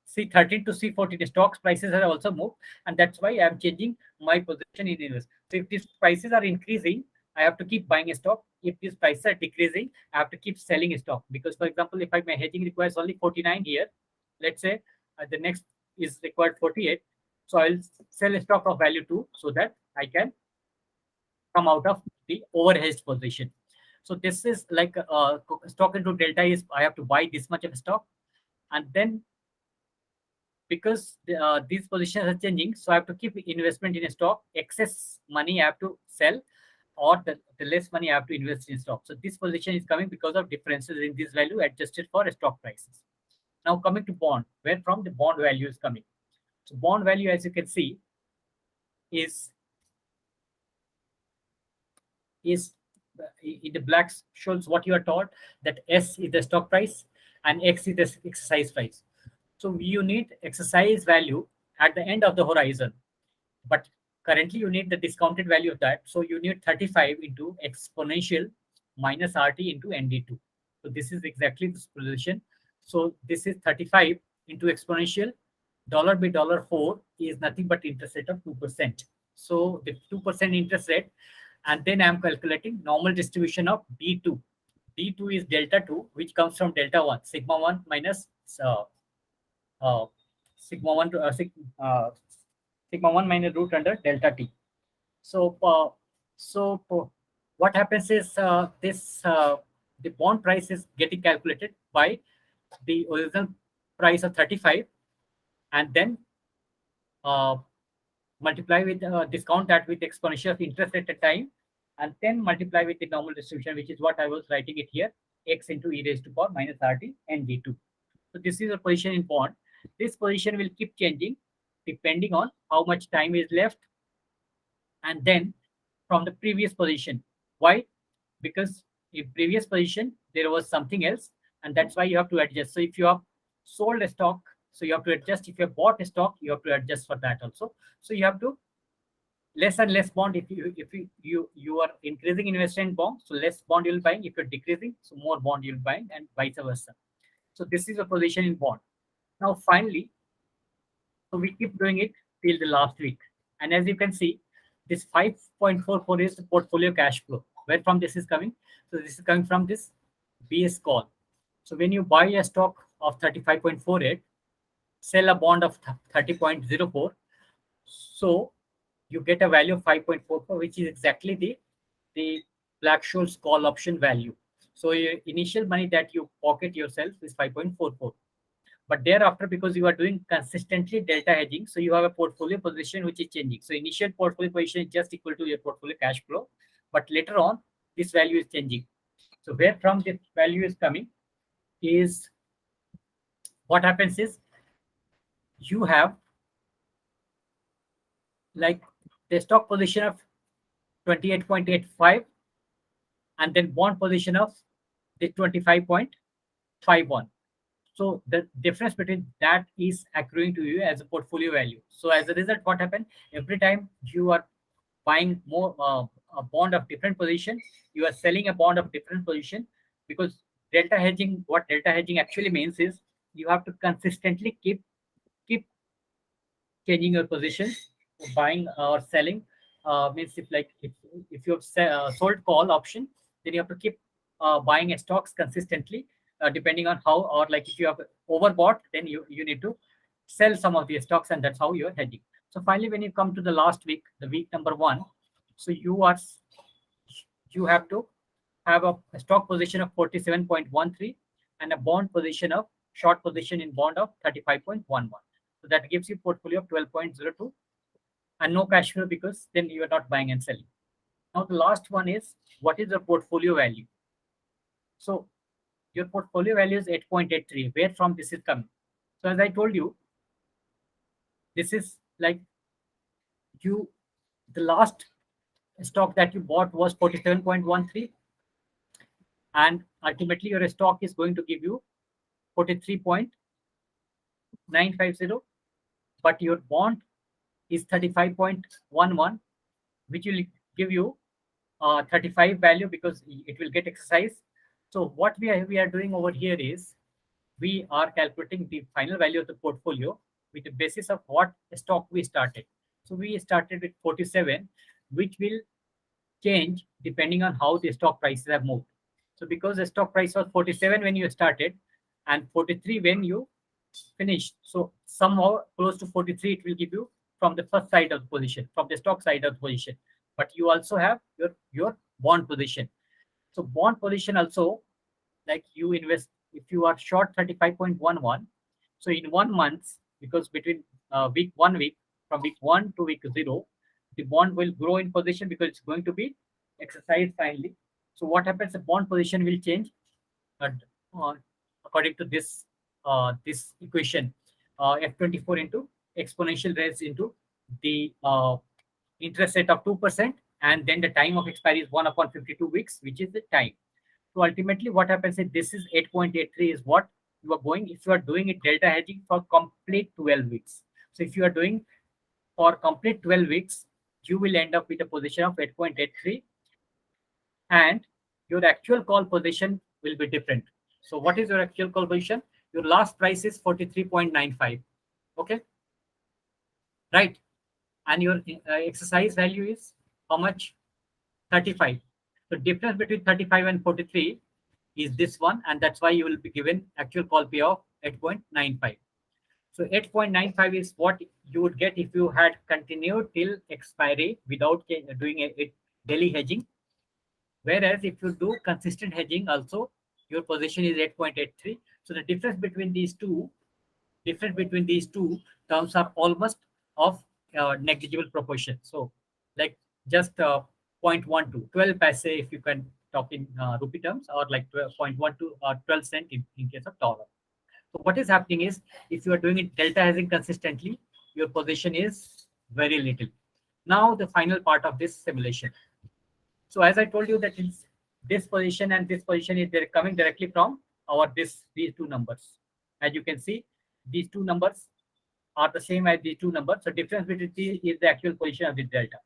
C13 to C14, stocks prices have also moved, and that's why I am changing my position in invest. So if these prices are increasing, I have to keep buying a stock. If these prices are decreasing, I have to keep selling a stock. Because, for example, if my hedging requires only 49 here, let's say the next is required 48, so I'll sell a stock of value 2 so that I can come out of the overhedged position. So this is like stock into delta is I have to buy this much of stock, and then because these positions are changing, so I have to keep investment in a stock. Excess money I have to sell, or the less money I have to invest in stock. So this position is coming because of differences in this value adjusted for stock prices. Now coming to bond, where from the bond value is coming. So bond value, as you can see, is in the black shows what you are taught, that S is the stock price and X is the exercise price. So you need exercise value at the end of the horizon, but currently you need the discounted value of that. So you need 35 into exponential minus RT into ND2. So this is exactly this position. So this is 35 into exponential dollar by dollar 4 is nothing but interest rate of 2%. So the 2% interest rate, and then I'm calculating normal distribution of D2. D2 is delta 2, which comes from delta 1, sigma 1 minus uh, sigma 1 to sigma 1 minus root under delta t. So what happens is the bond price is getting calculated by the original price of 35, and then uh, multiply with discount that with exponential of interest rate at time, and then multiply with the normal distribution, which is what I was writing it here, x into e raised to power minus RT and d2. So this is a position in bond. This position will keep changing depending on how much time is left, and then from the previous position. Why? Because in previous position there was something else, and that's why you have to adjust. So if you have sold a stock, so you have to adjust. If you have bought a stock, you have to adjust for that also. So you have to less and less bond. If you are increasing investment in bond, so less bond you'll buying. If you're decreasing, so more bond you'll buying, and vice versa. So this is a position in bond. Now finally, so we keep doing it till the last week. And as you can see, this 5.44 is the portfolio cash flow. Where from this is coming? So this is coming from this BS call. So when you buy a stock of 35.48, sell a bond of 30.04, so you get a value of 5.44, which is exactly the Black-Scholes call option value. So your initial money that you pocket yourself is 5.44. But thereafter, because you are doing consistently delta hedging, so you have a portfolio position which is changing. So initial portfolio position is just equal to your portfolio cash flow, but later on this value is changing. So where from this value is coming is, what happens is, you have like the stock position of 28.85 and then bond position of the 25.51. So the difference between that is accruing to you as a portfolio value. So as a result, what happened, every time you are buying more a bond of different position, you are selling a bond of different position, because delta hedging, what delta hedging actually means is, you have to consistently keep changing your position, buying or selling. Means if you have sold call option, then you have to keep buying stocks consistently, depending on how, or like if you have overbought, then you need to sell some of the stocks, and that's how you're hedging. So finally, when you come to the last week, the week number 1, so you have to have a stock position of 47.13 and a bond position of short position in bond of 35.11. So that gives you portfolio of 12.02 and no cash flow, because then you are not buying and selling. Now the last one is, what is the portfolio value? So your portfolio value is 8.83. Where from this is coming? So as I told you, this is like the last stock that you bought was 47.13, and ultimately your stock is going to give you 43.950, but your bond is 35.11, which will give you 35 value, because it will get exercised. So what we are doing over here is, we are calculating the final value of the portfolio with the basis of what stock we started. So we started with 47, which will change depending on how the stock prices have moved. So because the stock price was 47 when you started and 43 when you finished, so somehow close to 43 it will give you from the first side of the position, from the stock side of the position. But you also have your bond position. So bond position also, like you invest, if you are short 35.11, so in 1 month, because between week from week 1 to week 0, the bond will grow in position because it's going to be exercised finally. So what happens, the bond position will change uh, uh, according to this equation, f24 into exponential raise into the interest rate of 2%, and then the time of expiry is 1 upon 52 weeks, which is the time. So ultimately what happens is, this is 8.83 is what you are going, if you are doing it delta hedging for complete 12 weeks. So if you are doing for complete 12 weeks, you will end up with a position of 8.83, and your actual call position will be different. So what is your actual call position? Your last price is 43.95. Okay, right? And your exercise value is how much? 35. The difference between 35 and 43 is this one, and that's why you will be given actual call pay of 8.95. So 8.95 is what you would get if you had continued till expiry without doing a daily hedging. Whereas if you do consistent hedging also, your position is 8.83. So the difference between these two terms are almost of negligible proportion. So like just 0.12, 12 paise if you can talk in rupee terms, or like 0.12 or 12 cent in case of dollar. So what is happening is, if you are doing it delta hedging consistently, your position is very little. Now the final part of this simulation. So as I told you that this position and this position is coming directly from these two numbers. As you can see, these two numbers are the same as these two numbers. So difference between these is the actual position of the delta.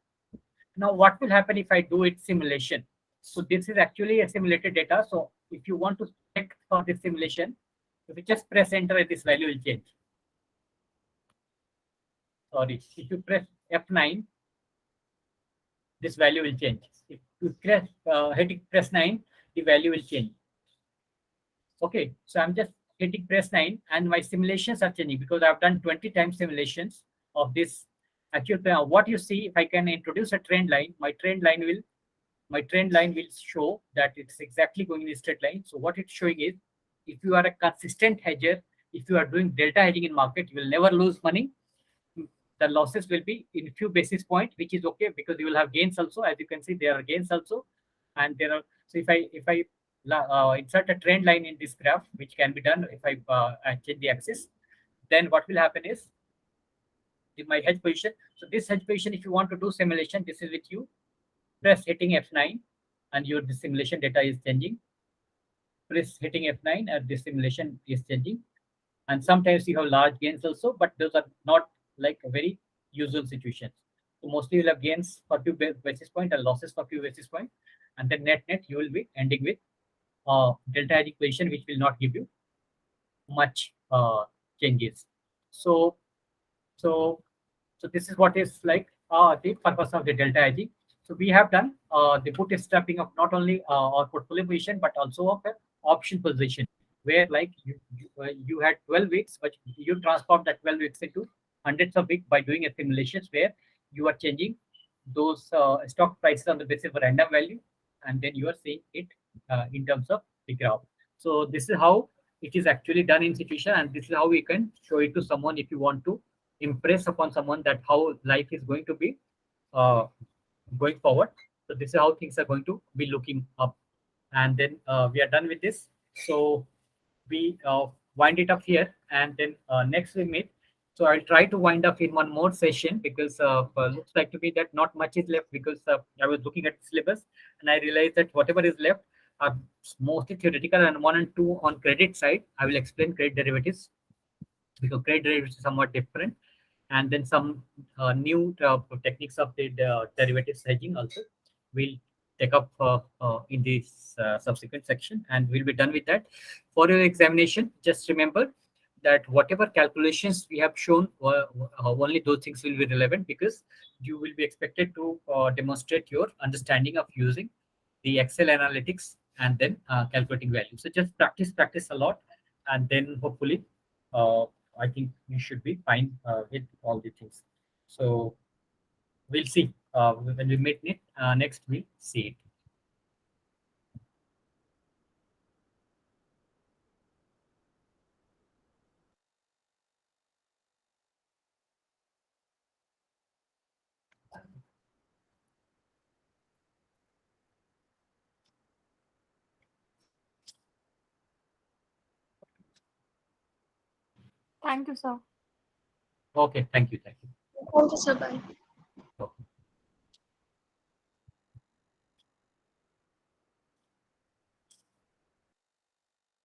Now what will happen if I do it simulation? So this is actually a simulated data. So if you want to check for this simulation, if you just press enter, this value will change. Sorry, if you press F9, this value will change. If you press 9, the value will change. Okay, so I'm just hitting press 9 and my simulations are changing because I've done 20 times simulations of this actual. What you see, if I can introduce a trend line, my trend line will my trend line will show that it's exactly going in a straight line. So what it's showing is, if you are a consistent hedger, if you are doing delta hedging in market, you will never lose money. The losses will be in few basis point, which is okay because you will have gains also. As you can see, there are gains also, and there are. So if I insert a trend line in this graph, which can be done if I change the axis, then what will happen is in my hedge position. So this hedge position, if you want to do simulation, this is with you. Press hitting F9, and your the simulation data is changing. Press hitting F9, and the simulation is changing. And sometimes you have large gains also, but those are not like a very usual situations. So mostly you'll have gains for few basis point and losses for few basis point, and then net you will be ending with delta hedging position, which will not give you much changes. So so so this is what is like the purpose of the delta hedging. So we have done the bootstrapping of not only our portfolio position but also of an option position, where like you had 12 weeks, but you transformed that 12 weeks into hundreds of weeks by doing a simulations where you are changing those stock prices on the basis of a random value, and then you are seeing it in terms of the graph. So this is how it is actually done in situation, and this is how we can show it to someone if you want to impress upon someone that how life is going to be uh, going forward. So this is how things are going to be looking up, and then we are done with this. So we wind it up here, and then next we meet. So I'll try to wind up in one more session because looks like to me that not much is left, because I was looking at the syllabus and I realized that whatever is left are mostly theoretical, and 1 and 2 on credit side I will explain credit derivatives, because credit derivatives is somewhat different, and then some new techniques of the derivatives hedging also we'll take up in this subsequent section, and we'll be done with that. For your examination, just remember that whatever calculations we have shown, only those things will be relevant, because you will be expected to demonstrate your understanding of using the Excel analytics and then calculating values. So just practice a lot, and then hopefully uh, I think you should be fine with all the things. So we'll see when we meet it next. We'll see it. Thank you, sir. Okay, thank you. Thank you, sir. Bye.